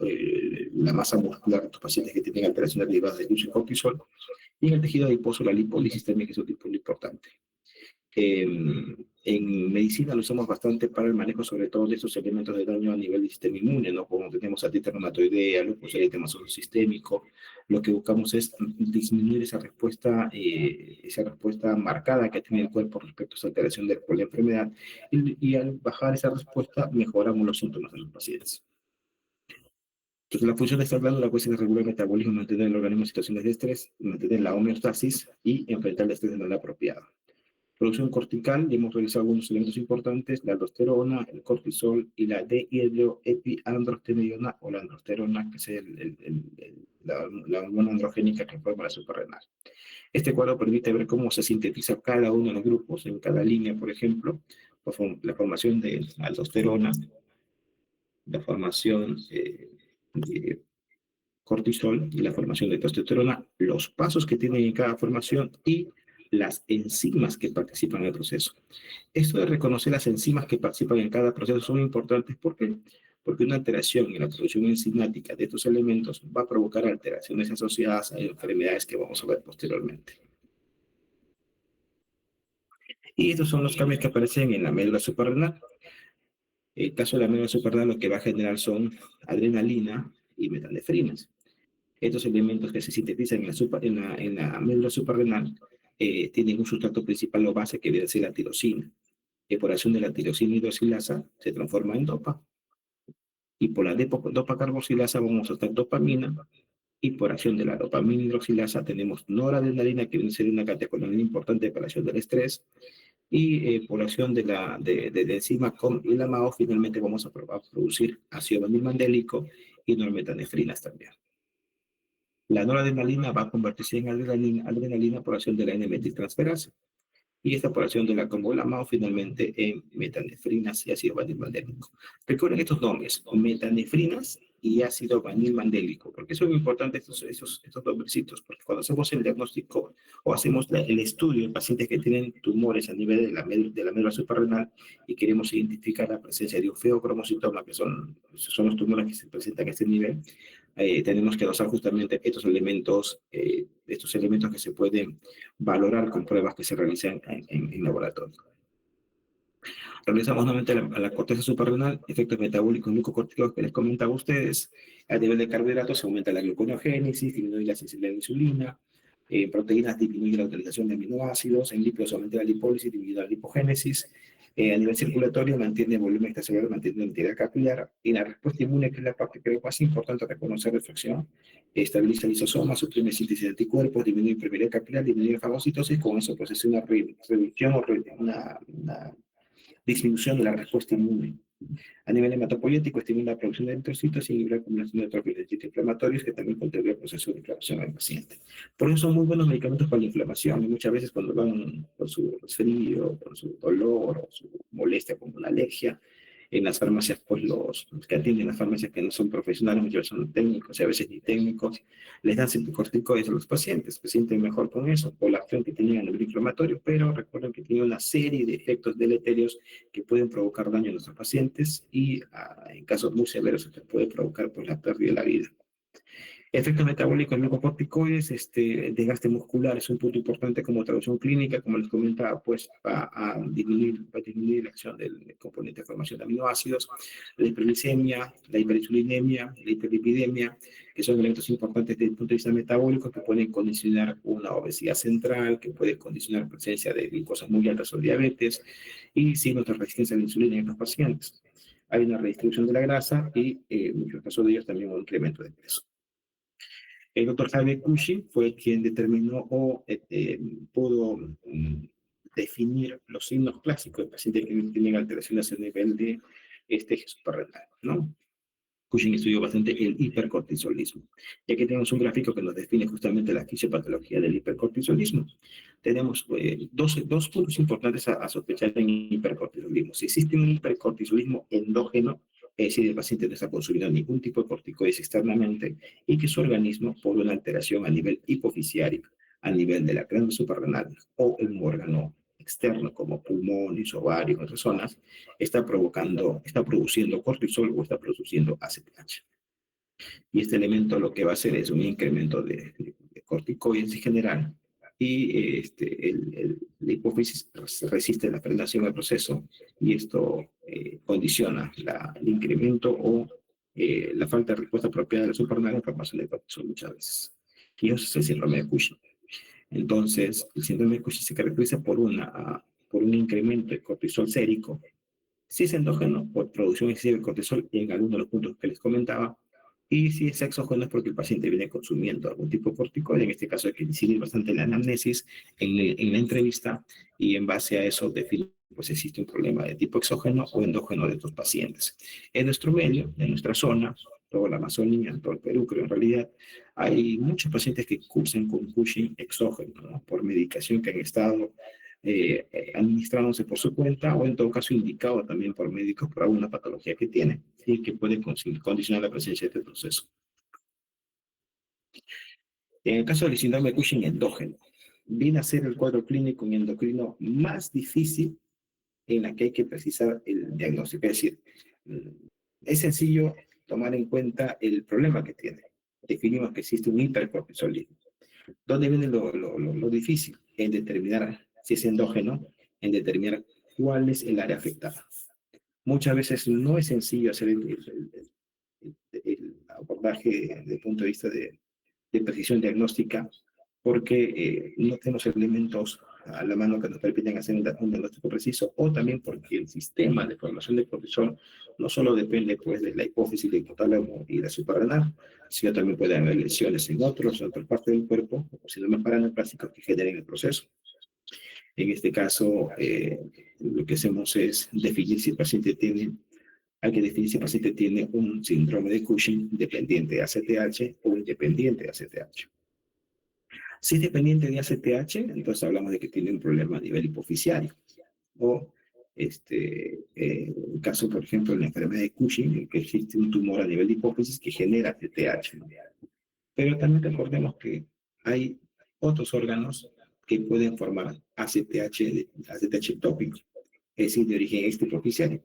la masa muscular de estos pacientes que tienen alteraciones derivadas del uso de cortisol. Y en el tejido adiposo, la lipólisis también es un tipo muy importante. En medicina lo usamos bastante para el manejo, sobre todo de estos elementos de daño a nivel del sistema inmune, ¿no? Como tenemos artritis reumatoidea, lupus eritematoso sistémico. Lo que buscamos es disminuir esa respuesta marcada que tiene el cuerpo respecto a esa alteración de la enfermedad, y al bajar esa respuesta mejoramos los síntomas de los pacientes. Entonces, la función de esta glándula pues, es regular el metabolismo, mantener el organismo en situaciones de estrés, mantener la homeostasis y enfrentar el estrés de manera apropiada. Producción cortical, y hemos revisado algunos elementos importantes: la aldosterona, el cortisol y la dihidroepiandrosterona o la androsterona, que es la hormona androgénica que forma la suprarrenal. Este cuadro permite ver cómo se sintetiza cada uno de los grupos en cada línea, por ejemplo, la formación de aldosterona, la formación de cortisol y la formación de testosterona, los pasos que tienen en cada formación y las enzimas que participan en el proceso. Esto de reconocer las enzimas que participan en cada proceso son importantes. ¿Por qué? Porque una alteración en la producción enzimática de estos elementos va a provocar alteraciones asociadas a enfermedades que vamos a ver posteriormente. Y estos son los cambios que aparecen en la médula suprarrenal. En el caso de la médula suprarrenal, lo que va a generar son adrenalina y metanefrinas. Estos elementos que se sintetizan en la médula suprarrenal tienen un sustrato principal o base que viene a ser la tirosina, que por acción de la tirosina hidroxilasa se transforma en dopa, y por la dopa carboxilasa vamos a tener dopamina, y por acción de la dopamina hidroxilasa tenemos noradrenalina, que viene a ser una catecolamina importante para la acción del estrés, y por acción de la enzima COM y la MAO finalmente vamos a producir ácido vanilmandélico y normetanefrinas también. La noradrenalina va a convertirse en adrenalina por acción de la N-metiltransferasa, y esta por acción de la comolamao finalmente en metanefrinas y ácido vanilmandélico. Recuerden estos nombres: metanefrinas y ácido vanilmandélico. ¿Por qué son importantes estos nombrecitos? Porque cuando hacemos el diagnóstico o hacemos el estudio de pacientes que tienen tumores a nivel de la médula suprarrenal y queremos identificar la presencia de un feocromocitoma, que son los tumores que se presentan a este nivel, tenemos que dosar justamente estos elementos que se pueden valorar con pruebas que se realizan en laboratorio. Regresamos nuevamente a la corteza suprarrenal. Efectos metabólicos glucocorticoides que les comentaba a ustedes. A nivel de carbohidratos se aumenta la gluconeogénesis, disminuye la sensibilidad a la insulina. Proteínas disminuye la utilización de aminoácidos. En lípidos aumenta la lipólisis, disminuye la lipogénesis. A nivel circulatorio mantiene el volumen extracelular, mantiene la integridad capilar. Y la respuesta inmune, que es la parte creo más importante a reconocer de infección, estabiliza lisosomas, suprime síntesis de anticuerpos, disminuye permeabilidad capilar, disminuye fagocitosis. Con eso pues es una reducción o una disminución de la respuesta inmune. A nivel hematopoyético, estimula la producción de eritrocitos y inhibe la acumulación de trofilitos inflamatorios, que también contribuye al proceso de inflamación del paciente. Por eso son muy buenos medicamentos para la inflamación, y muchas veces cuando van con su resfrío, con su dolor o su molestia como una alergia, En las farmacias, pues los que atienden las farmacias que no son profesionales, muchos son técnicos y a veces ni técnicos, les dan corticoides a los pacientes, se sienten mejor con eso, por la acción que tenían en el inflamatorio, pero recuerden que tiene una serie de efectos deleterios que pueden provocar daño a nuestros pacientes y en casos muy severos se puede provocar pues, la pérdida de la vida. Efectos metabólicos glucocorticoides, desgaste muscular es un punto importante como traducción clínica, como les comentaba, pues va a disminuir la acción del componente de formación de aminoácidos, la hiperglicemia, la hiperinsulinemia, la hiperlipidemia, que son elementos importantes desde el punto de vista metabólico que pueden condicionar una obesidad central, que puede condicionar presencia de glucosas muy altas o diabetes y signos de resistencia a la insulina en los pacientes. Hay una redistribución de la grasa y en muchos casos de ellos también un incremento de peso. El doctor Javier Cushing fue quien determinó o pudo definir los signos clásicos de pacientes que tienen alteraciones a nivel de eje suprarrenal, ¿no? Cushing estudió bastante el hipercortisolismo. Y aquí tenemos un gráfico que nos define justamente la fisiopatología del hipercortisolismo. Tenemos dos puntos importantes a sospechar en hipercortisolismo. Si existe un hipercortisolismo endógeno, es decir, el paciente no está consumiendo ningún tipo de corticoides externamente y que su organismo, por una alteración a nivel hipofisiario, a nivel de la glándula suprarrenal o en un órgano externo como pulmones, ovarios, otras zonas, está produciendo cortisol o está produciendo ACTH. Y este elemento lo que va a hacer es un incremento de corticoides en general y la hipófisis resiste la frenación del proceso y esto condiciona el incremento o la falta de respuesta apropiada de la suprarrenal en formación de cortisol muchas veces. Y eso es el síndrome de Cushing. Entonces, el síndrome de Cushing se caracteriza por un incremento de cortisol sérico, si es endógeno, por producción excesiva de cortisol en algunos de los puntos que les comentaba, y si es exógeno es porque el paciente viene consumiendo algún tipo de corticoide, en este caso hay que incidir bastante en la anamnesis, en la entrevista, y en base a eso definir pues existe un problema de tipo exógeno o endógeno de estos pacientes. En nuestro medio, en nuestra zona, toda la Amazonía, todo el Perú, creo en realidad, hay muchos pacientes que cursan con Cushing exógeno, ¿no? Por medicación que han estado administrándose por su cuenta o en todo caso indicado también por médicos por alguna patología que tiene y que puede condicionar la presencia de este proceso. En el caso del síndrome de Cushing endógeno, viene a ser el cuadro clínico y endocrino más difícil en la que hay que precisar el diagnóstico. Es decir, es sencillo tomar en cuenta el problema que tiene. Definimos que existe un hipercortisolismo. ¿Dónde viene lo difícil? En determinar si es endógeno, en determinar cuál es el área afectada. Muchas veces no es sencillo hacer el abordaje desde el punto de vista de precisión diagnóstica porque no tenemos elementos a la mano que nos permiten hacer un diagnóstico preciso o también porque el sistema de formación de cortisol no solo depende pues de la hipófisis, del hipotálamo y la suprarrenal, sino también puede haber lesiones en otras partes del cuerpo o síndromes paraneoplásicos que generen el proceso. En este caso, lo que hacemos es definir si el paciente tiene, hay que definir si el paciente tiene un síndrome de Cushing dependiente de ACTH o independiente de ACTH. Si es dependiente de ACTH, entonces hablamos de que tiene un problema a nivel hipofisiario. O en caso, por ejemplo, de la enfermedad de Cushing, en que existe un tumor a nivel de hipófisis que genera ACTH. Pero también recordemos que hay otros órganos que pueden formar ACTH ectópico, es decir, de origen extrahipoficiario.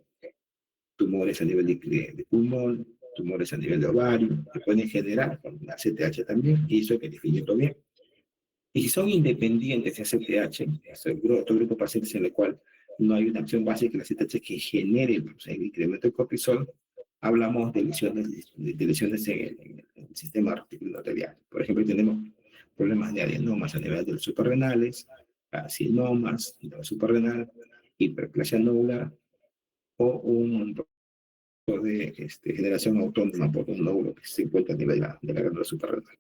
Tumores a nivel de pulmón, tumores a nivel de ovario, que pueden generar ACTH también, y eso hay que definirlo bien. Y si son independientes de ACTH, es otro grupo de pacientes en el cual no hay una acción básica de la ACTH que genere el incremento de cortisol, hablamos de lesiones en el sistema arterial. Por ejemplo, tenemos problemas de adenomas a nivel de los suprarrenales, carcinomas de la suprarrenal, hiperplasia nodular o un de generación autónoma por un nódulo que se encuentra a nivel de la glándula suprarrenal.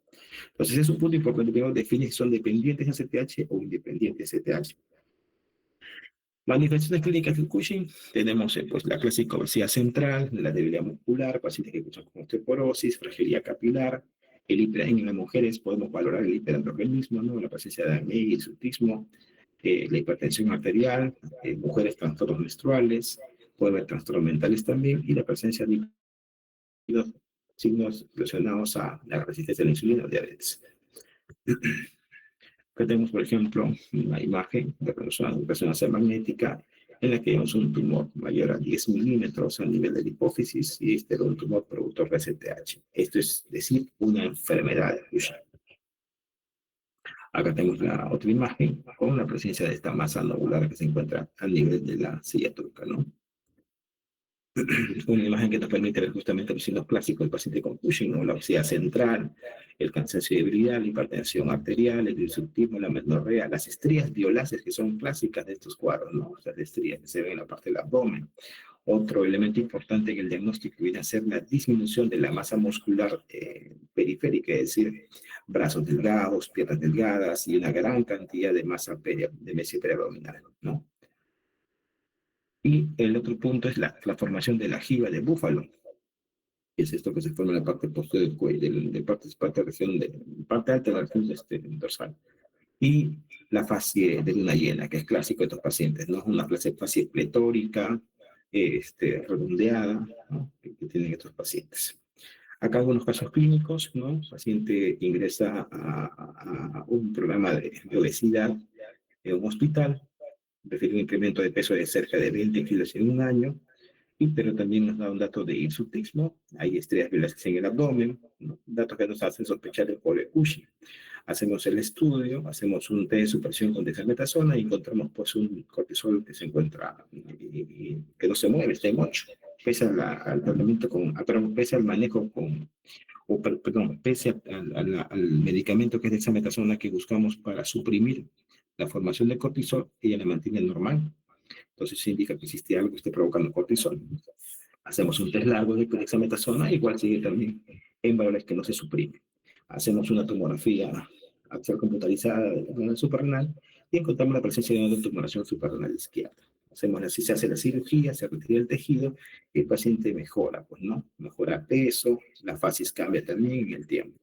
Entonces es un punto importante que define si son dependientes de ACTH o independientes de ACTH. Manifestaciones clínicas del Cushing, tenemos pues, la clásica obesidad central, la debilidad muscular, pacientes que cursan con osteoporosis, fragilidad capilar, en las mujeres podemos valorar el hiperandrogenismo, ¿no? La presencia de acné y hirsutismo, la hipertensión arterial, mujeres trastornos menstruales, puede haber trastornos mentales también y la presencia de líquidos, signos relacionados a la resistencia a la insulina o diabetes. Acá tenemos, por ejemplo, una imagen de resonancia magnética en la que vemos un tumor mayor a 10 milímetros a nivel de la hipófisis y este era un tumor productor de CTH. Esto es decir, una enfermedad de Cushing. Acá tenemos la otra imagen con la presencia de esta masa nodular que se encuentra a nivel de la silla turca, ¿no? Una imagen que nos permite ver justamente los signos clásicos del paciente con Cushing, ¿no? La obesidad central, el cansancio y debilidad, la hipertensión arterial, el hirsutismo, la menorrea, las estrías violáceas que son clásicas de estos cuadros, ¿no? O sea, las estrías que se ven en la parte del abdomen. Otro elemento importante en el diagnóstico viene a ser la disminución de la masa muscular periférica, es decir, brazos delgados, piernas delgadas y una gran cantidad de masa de mesia periabdominal, ¿no? Y el otro punto es la formación de la jiba de búfalo, que es esto que se forma en la parte posterior del cuello, parte alta de la región dorsal. Y la fascia de luna llena, que es clásico de estos pacientes, ¿no? Una fascia pletórica, redondeada, ¿no? que tienen estos pacientes. Acá algunos casos clínicos, ¿no? El paciente ingresa a un programa de obesidad en un hospital, refiere un incremento de peso de cerca de 20 kilos en un año, pero también nos da un dato de hirsutismo, hay estrellas violáceas en el abdomen, ¿no? Datos que nos hacen sospechar el polio de Cushing. Hacemos el estudio, hacemos un test de supresión con dexametasona y encontramos pues un cortisol que se encuentra, que no se mueve, está en 8. Pese al tratamiento pese al manejo perdón, pese al medicamento que es dexametasona que buscamos para suprimir la formación de cortisol, ella la mantiene normal. Entonces se indica que existe algo que esté provocando cortisol. Hacemos un test largo de dexametasona, igual sigue también en valores que no se suprimen. Hacemos una tomografía axial computarizada de la glándula suprarrenal y encontramos la presencia de una tumoración suprarrenal izquierda. Hacemos así, se hace la cirugía, se retira el tejido y el paciente mejora, pues, ¿no? Mejora peso, la fasis cambia también en el tiempo.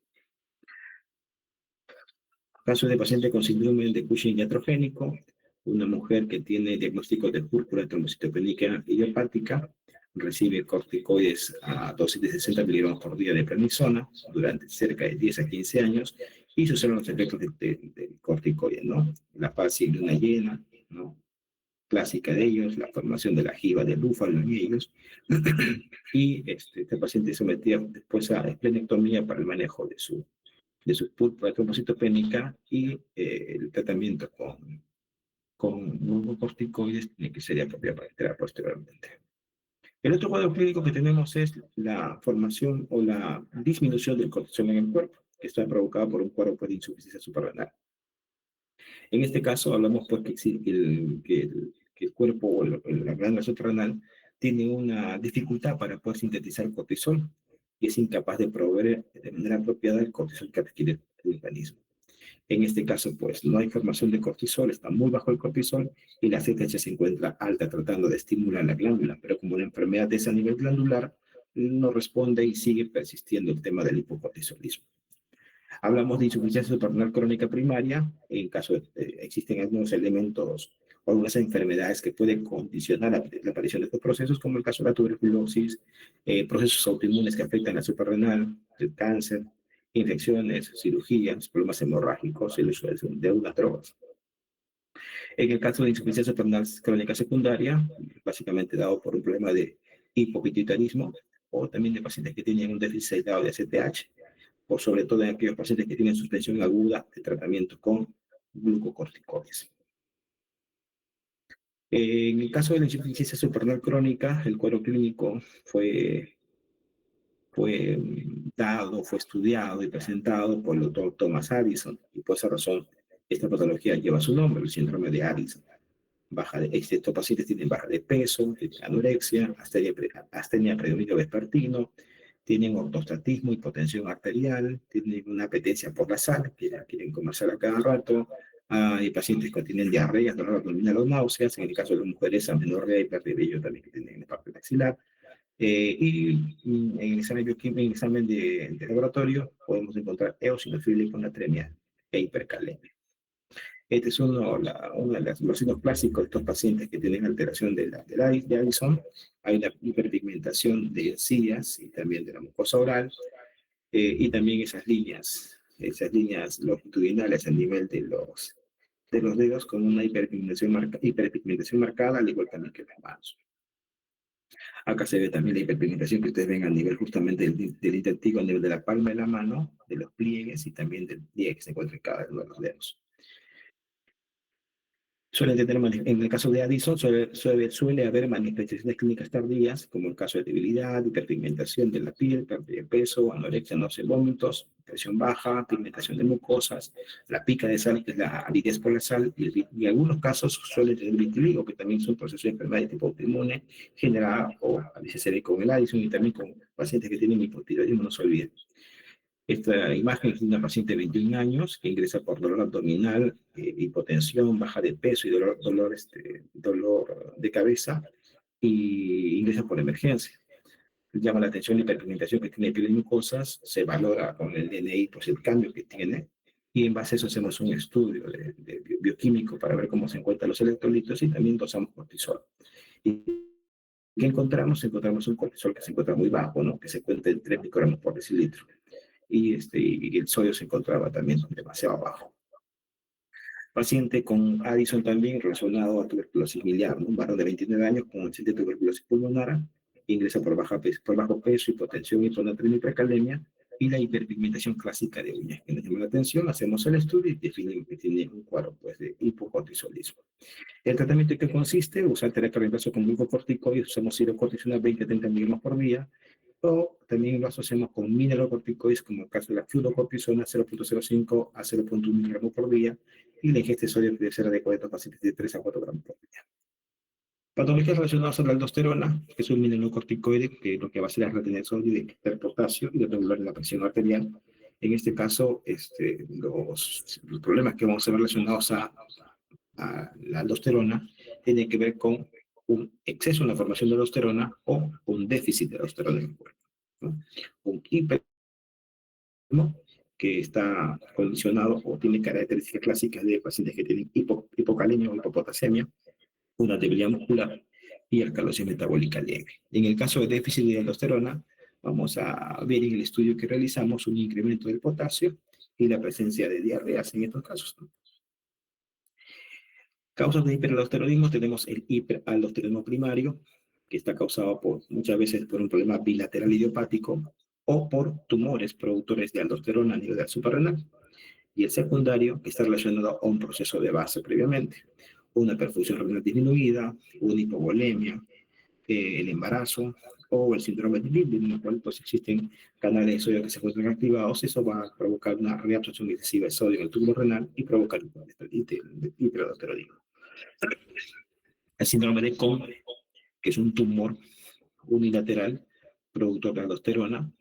Caso de paciente con síndrome de Cushing iatrogénico, una mujer que tiene diagnóstico de púrpura, trombocitopénica idiopática, recibe corticoides a dosis de 60 miligramos por día de prednisona durante cerca de 10 a 15 años y suceden los efectos de corticoides, ¿no? La fase de luna llena, ¿no? Clásica de ellos, la formación de la jiba de búfalo en ellos, y este paciente es sometido después a esplenectomía para el manejo de su púrpura trombocitopénica y el tratamiento con glucocorticoides tiene que ser apropiado para entrar posteriormente. El otro cuadro clínico que tenemos es la formación o la disminución del cortisol en el cuerpo, que está provocada por un cuadro de insuficiencia suprarrenal. En este caso hablamos pues que el cuerpo o la glándula suprarrenal tiene una dificultad para poder sintetizar cortisol y es incapaz de proveer de manera apropiada el cortisol que requiere el organismo. En este caso, pues, no hay formación de cortisol, está muy bajo el cortisol y la CTH se encuentra alta tratando de estimular la glándula, pero como la enfermedad es a nivel glandular, no responde y sigue persistiendo el tema del hipocortisolismo. Hablamos de insuficiencia suprarrenal crónica primaria, en caso existen algunos elementos o algunas enfermedades que pueden condicionar la aparición de estos procesos, como el caso de la tuberculosis, procesos autoinmunes que afectan la suprarrenal, el cáncer, infecciones, cirugías, problemas hemorrágicos y el uso de algunas drogas. En el caso de insuficiencia suprarrenal crónica secundaria, básicamente dado por un problema de hipopituitarismo o también de pacientes que tienen un déficit aislado de ACTH, o sobre todo en aquellos pacientes que tienen suspensión aguda de tratamiento con glucocorticoides. En el caso de la insuficiencia suprarrenal crónica, el cuadro clínico fue dado, fue estudiado y presentado por el doctor Thomas Addison, y por esa razón esta patología lleva su nombre, el síndrome de Addison. Estos pacientes tienen baja de peso, tienen anorexia, astenia predominio vespertino, tienen ortostatismo, hipotensión arterial, tienen una apetencia por la sal, que la quieren comer sal a cada rato. Hay pacientes que tienen diarreas, dolor abdominal o náuseas, en el caso de las mujeres, amenorrea y pérdida de vello también que tienen en la parte maxilar. En el examen de laboratorio podemos encontrar eosinofílica, natremia e hipercalemia. Este es uno de los signos clásicos de estos pacientes que tienen alteración de Addison. Hay una hiperpigmentación de encías y también de la mucosa oral, y también esas líneas longitudinales a nivel de los dedos con una hiperpigmentación marcada, al igual también que las manos. Acá se ve también la hiperpigmentación que ustedes ven a nivel justamente del intestino, a nivel de la palma de la mano, de los pliegues y también del pliegue que se encuentra en cada uno de los dedos. En el caso de Addison, suele haber manifestaciones clínicas tardías, como el caso de debilidad, hiperpigmentación de la piel, pérdida de peso, anorexia, náuseas, vómitos, presión baja, pigmentación de mucosas, la pica de sal, que es la aridez por la sal, y en algunos casos suele tener vitiligo, que también es un proceso de enfermedad de tipo autoinmune generada o a veces se ve con el Addison y también con pacientes que tienen hipotiroidismo, no se olviden. Esta imagen es de una paciente de 21 años que ingresa por dolor abdominal, hipotensión, baja de peso y dolor de cabeza, y ingresa por emergencia. Llama la atención la hiperpigmentación que tiene piel y mucosas, se valora con el DNI pues el cambio que tiene, y en base a eso hacemos un estudio de bioquímico para ver cómo se encuentran los electrolitos y también dosamos cortisol. ¿Y qué encontramos? Encontramos un cortisol que se encuentra muy bajo, ¿no? Que se encuentra en 3 microgramos por decilitro. Y el sodio se encontraba también demasiado bajo. Paciente con Addison también relacionado a tuberculosis miliar, ¿no? Un varón de 29 años con accidente de tuberculosis pulmonar, ingresa por bajo peso, hipotensión, hiponatremia y hipercalemia, y la hiperpigmentación clásica de uñas que nos llama la atención. Hacemos el estudio y definimos que tiene un cuadro pues, de hipocortisolismo. El tratamiento que consiste, usar terapia de reemplazo con glucocorticoides, usamos hidrocortisona 20-30 miligramos por día, o también lo asociamos con mineralocorticoides, como el caso de la fluorocortisona 0.05 a 0.1 miligramos por día, y la ingesta de sodio debe ser adecuada en pacientes de 3 a 4 gramos por día. Patologías relacionadas a la aldosterona, que es un mineralocorticoide que lo que va a hacer es retener sodio y detectar potasio y regular la presión arterial. En este caso, los problemas que vamos a ver relacionados a la aldosterona tienen que ver con un exceso en la formación de aldosterona o un déficit de aldosterona en el cuerpo, ¿no? Un hiper, ¿no? Que está condicionado o tiene características clásicas de pacientes que tienen hipocalemia o hipopotasemia, una debilidad muscular y alcalosis metabólica leve. En el caso de déficit de aldosterona, vamos a ver en el estudio que realizamos un incremento del potasio y la presencia de diarreas en estos casos, ¿no? Causas de hiperaldosteronismo tenemos el hiperaldosteronismo primario, que está causado muchas veces por un problema bilateral idiopático o por tumores productores de aldosterona a nivel suprarrenal. Y el secundario, que está relacionado a un proceso de base previamente, una perfusión renal disminuida, una hipovolemia, el embarazo o el síndrome de Lilly, en el cual pues, existen canales de sodio que se encuentran activados. Eso va a provocar una reabsorción excesiva de sodio en el túbulo renal y provocar hiperaldosteronismo. El síndrome de Cohn, que es un tumor unilateral productor de aldosterona,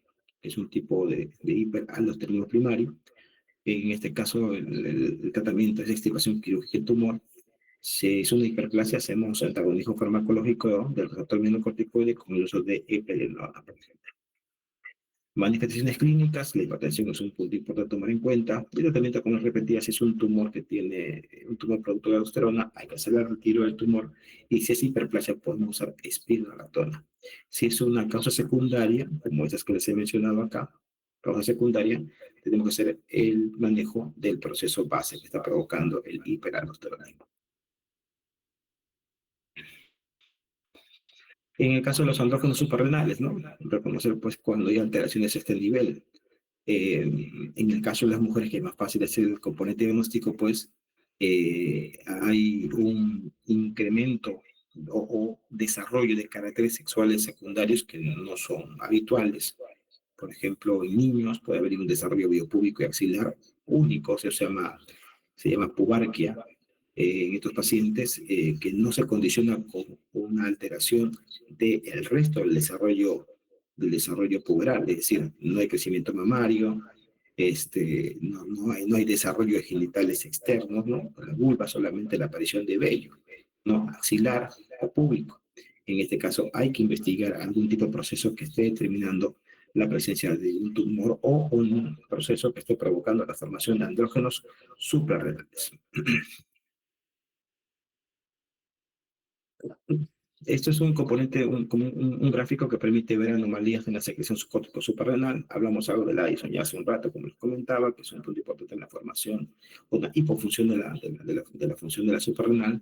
que es un tipo de hiperaldosteronismo primario. En este caso, el tratamiento es extirpación quirúrgica del tumor. Si es una hiperplasia, hacemos antagonismo farmacológico del receptor mineralocorticoide con el uso de eplerenona, por ejemplo. Manifestaciones clínicas, la hipertensión es un punto importante a tomar en cuenta. El tratamiento con las repetidas, si es un tumor que tiene un tumor producto de aldosterona, hay que hacer el retiro del tumor, y si es hiperplasia podemos usar espironolactona. Si es una causa secundaria, como esas que les he mencionado acá, causa secundaria, tenemos que hacer el manejo del proceso base que está provocando el hiperaldosteronismo. En el caso de los andrógenos suprarrenales, ¿no? Reconocer pues cuando hay alteraciones a este nivel. En el caso de las mujeres, que es más fácil hacer el componente diagnóstico, pues hay un incremento o desarrollo de caracteres sexuales secundarios que no son habituales. Por ejemplo, en niños puede haber un desarrollo biopúbico y axilar único, se llama pubarquia, en estos pacientes, que no se condiciona con una alteración del resto del desarrollo puberal, es decir, no hay crecimiento mamario, no hay desarrollo de genitales externos, ¿no? La vulva, solamente la aparición de vello, ¿no? Axilar o púbico. En este caso hay que investigar algún tipo de proceso que esté determinando la presencia de un tumor o un proceso que esté provocando la formación de andrógenos suprarrenales. Esto es un componente, un gráfico que permite ver anomalías en la secreción subcórtico suprarrenal. Hablamos algo del Addison ya hace un rato, como les comentaba, que es un punto importante en la formación o una hipofunción de la función de la suprarrenal.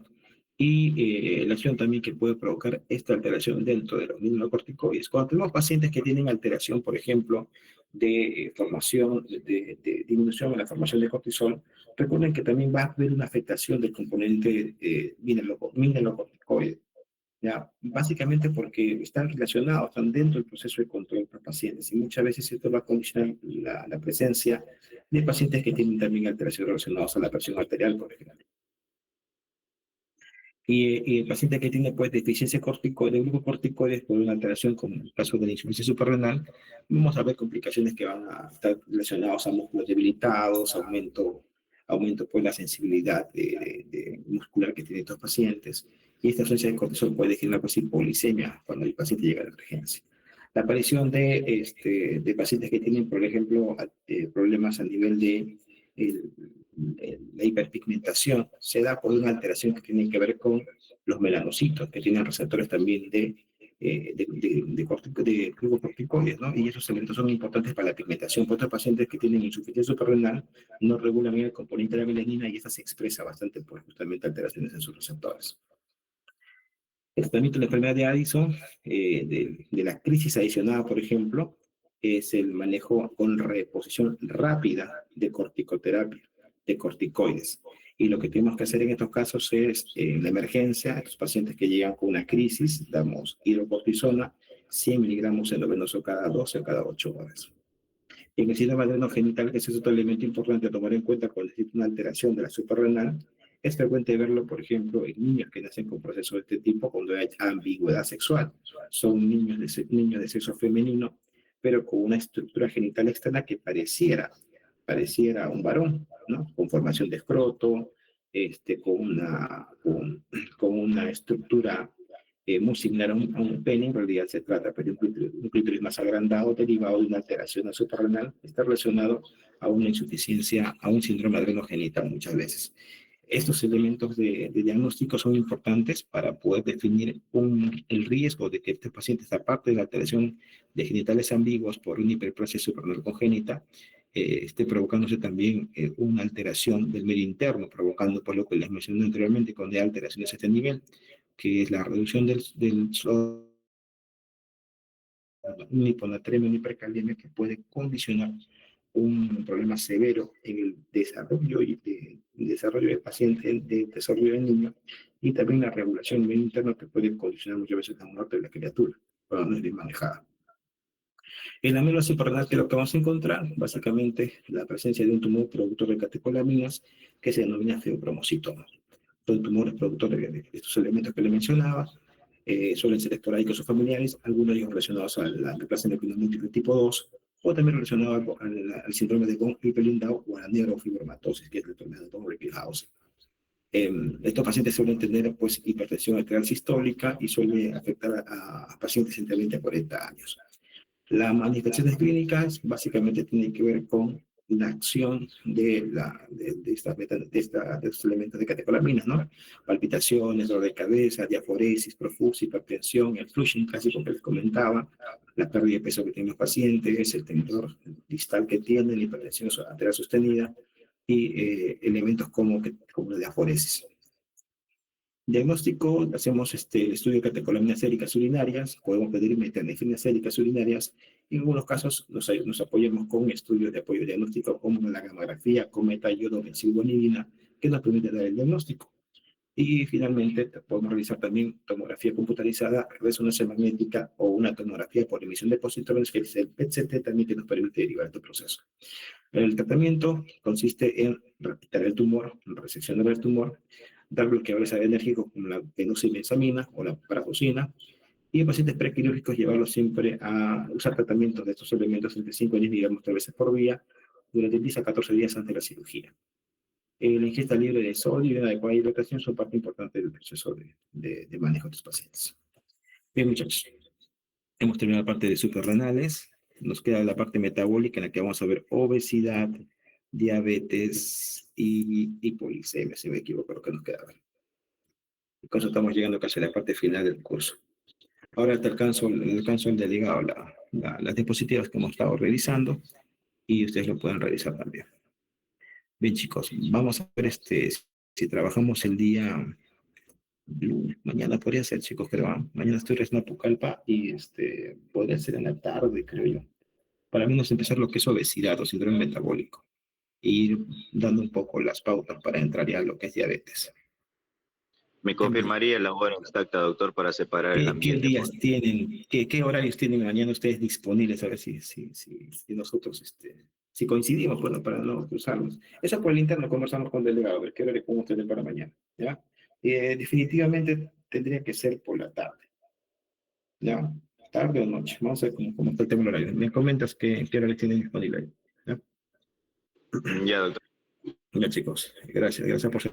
Y la acción también que puede provocar esta alteración dentro de los mineralocorticoides. Cuando tenemos pacientes que tienen alteración, por ejemplo, de formación, de disminución en la formación de cortisol, recuerden que también va a haber una afectación del componente mineralocorticoide. Ya, básicamente porque están relacionados, están dentro del proceso de control para pacientes y muchas veces esto va a condicionar la presencia de pacientes que tienen también alteraciones relacionadas a la presión arterial, por ejemplo. Y el paciente que tiene pues deficiencia corticoide, de glucocorticoides por una alteración como en el caso de la insuficiencia suprarrenal, vamos a ver complicaciones que van a estar relacionadas a músculos debilitados, aumento pues la sensibilidad muscular que tienen estos pacientes. Y esta ausencia de cortisol puede generar pues hipoglisemia cuando el paciente llega a la emergencia. La aparición de pacientes que tienen, por ejemplo, problemas a nivel de la hiperpigmentación se da por una alteración que tiene que ver con los melanocitos, que tienen receptores también de glucocorticoides, ¿no? Y esos elementos son importantes para la pigmentación. Por otros pacientes que tienen insuficiencia suprarrenal no regulan bien el componente de la melanina y esta se expresa bastante por justamente alteraciones en sus receptores. El tratamiento de la enfermedad de Addison, de la crisis adicionada, por ejemplo, es el manejo con reposición rápida de corticoterapia, de corticoides. Y lo que tenemos que hacer en estos casos es, en la emergencia, a los pacientes que llegan con una crisis, damos hidrocortisona, 100 miligramos endovenoso cada 12 o cada 8 horas. En el síndrome adrenogenital, que ese es otro elemento importante a tomar en cuenta cuando existe una alteración de la suprarrenal, es frecuente verlo, por ejemplo, en niños que nacen con procesos de este tipo cuando hay ambigüedad sexual. Son niños de sexo femenino, pero con una estructura genital externa que pareciera un varón, ¿no? Con formación de escroto, con una estructura muy similar a un pene. En realidad se trata de un clítoris más agrandado derivado de una alteración suprarrenal, está relacionado a una insuficiencia, a un síndrome adrenogenital muchas veces. Estos elementos de diagnóstico son importantes para poder definir el riesgo de que este paciente, aparte de la alteración de genitales ambiguos por una hiperplasia suprarrenal congénita, esté provocándose también una alteración del medio interno, provocando por lo que les mencioné anteriormente, cuando hay alteraciones a este nivel, que es la reducción del una hiponatremia, una hipercaliemia que puede condicionar un problema severo en el desarrollo del paciente, del desarrollo del niño, y también la regulación del medio interno que puede condicionar muchas veces la muerte de la criatura cuando no es bien manejada. En la médula suprarrenal, que es lo que vamos a encontrar, básicamente la presencia de un tumor productor de catecolaminas que se denomina feopromocitoma. Son tumores productores de estos elementos que le mencionaba, suelen ser esporádicos o familiares, algunos de ellos relacionados a la neoplasia endocrinal tipo 2, o también relacionados al síndrome de von Hippel-Lindau o a la neurofibromatosis, que es la enfermedad de von Recklinghausen. Estos pacientes suelen tener pues, hipertensión arterial sistólica y suele afectar a pacientes entre 20 a 40 años. Las manifestaciones clínicas básicamente tienen que ver con la acción de estos elementos de catecolaminas, ¿no? Palpitaciones, dolor de cabeza, diaforesis, profusia, hipertensión, el flushing clásico que les comentaba, la pérdida de peso que tienen los pacientes, el temblor distal que tienen, la hipertensión arterial sostenida y elementos como la diaforesis. Diagnóstico, hacemos el estudio de catecolaminas séricas urinarias, podemos pedir metanefrinas séricas urinarias, y en algunos casos nos apoyamos con estudios de apoyo diagnóstico como la gamografía con metayodobensilguanidina, que nos permite dar el diagnóstico. Y finalmente podemos realizar también tomografía computarizada, resonancia magnética o una tomografía por emisión de positrones, que es el PET-CT también, que nos permite derivar este proceso. El tratamiento consiste en retirar el tumor, reseccionar el tumor, dar bloqueadores adrenérgicos como la fenoximenzamina o la parafosina, y en pacientes prequirúrgicos llevarlos siempre a usar tratamientos de estos elementos entre 5 y 10 miligramos 3 veces por día durante 10 a 14 días antes de la cirugía. La ingesta libre de sodio y una adecuada hidratación son parte importante del proceso de manejo de estos pacientes. Bien, muchachos, hemos terminado la parte de suprarrenales. nos queda la parte metabólica en la que vamos a ver obesidad, diabetes y polisemia, si me equivoco, lo que nos queda. Con eso estamos llegando casi a la parte final del curso. Ahora te alcanzo el delegado, las diapositivas que hemos estado revisando y ustedes lo pueden revisar también. Bien, chicos, vamos a ver si trabajamos el día mañana podría ser, chicos, creo. Mañana estoy recién a Pucallpa y podría ser en la tarde, creo yo. Para mí nos empezar lo que es obesidad o síndrome metabólico. Y ir dando un poco las pautas para entrar ya a lo que es diabetes. ¿Me confirmaría la hora exacta, doctor, para separar el ¿Qué ambiente? días tienen, qué horarios tienen mañana ustedes disponibles? A ver si nosotros, si coincidimos, bueno, para no cruzarnos. Eso por el interno conversamos con el delegado, a ver qué horario podemos tener para mañana, ¿ya? Definitivamente tendría que ser por la tarde, ¿ya? Tarde o noche, vamos a ver cómo está el tema del horario. Me comentas qué horario tienen disponible ahí, ¿ya? Ya, doctor. Ya, chicos, gracias por su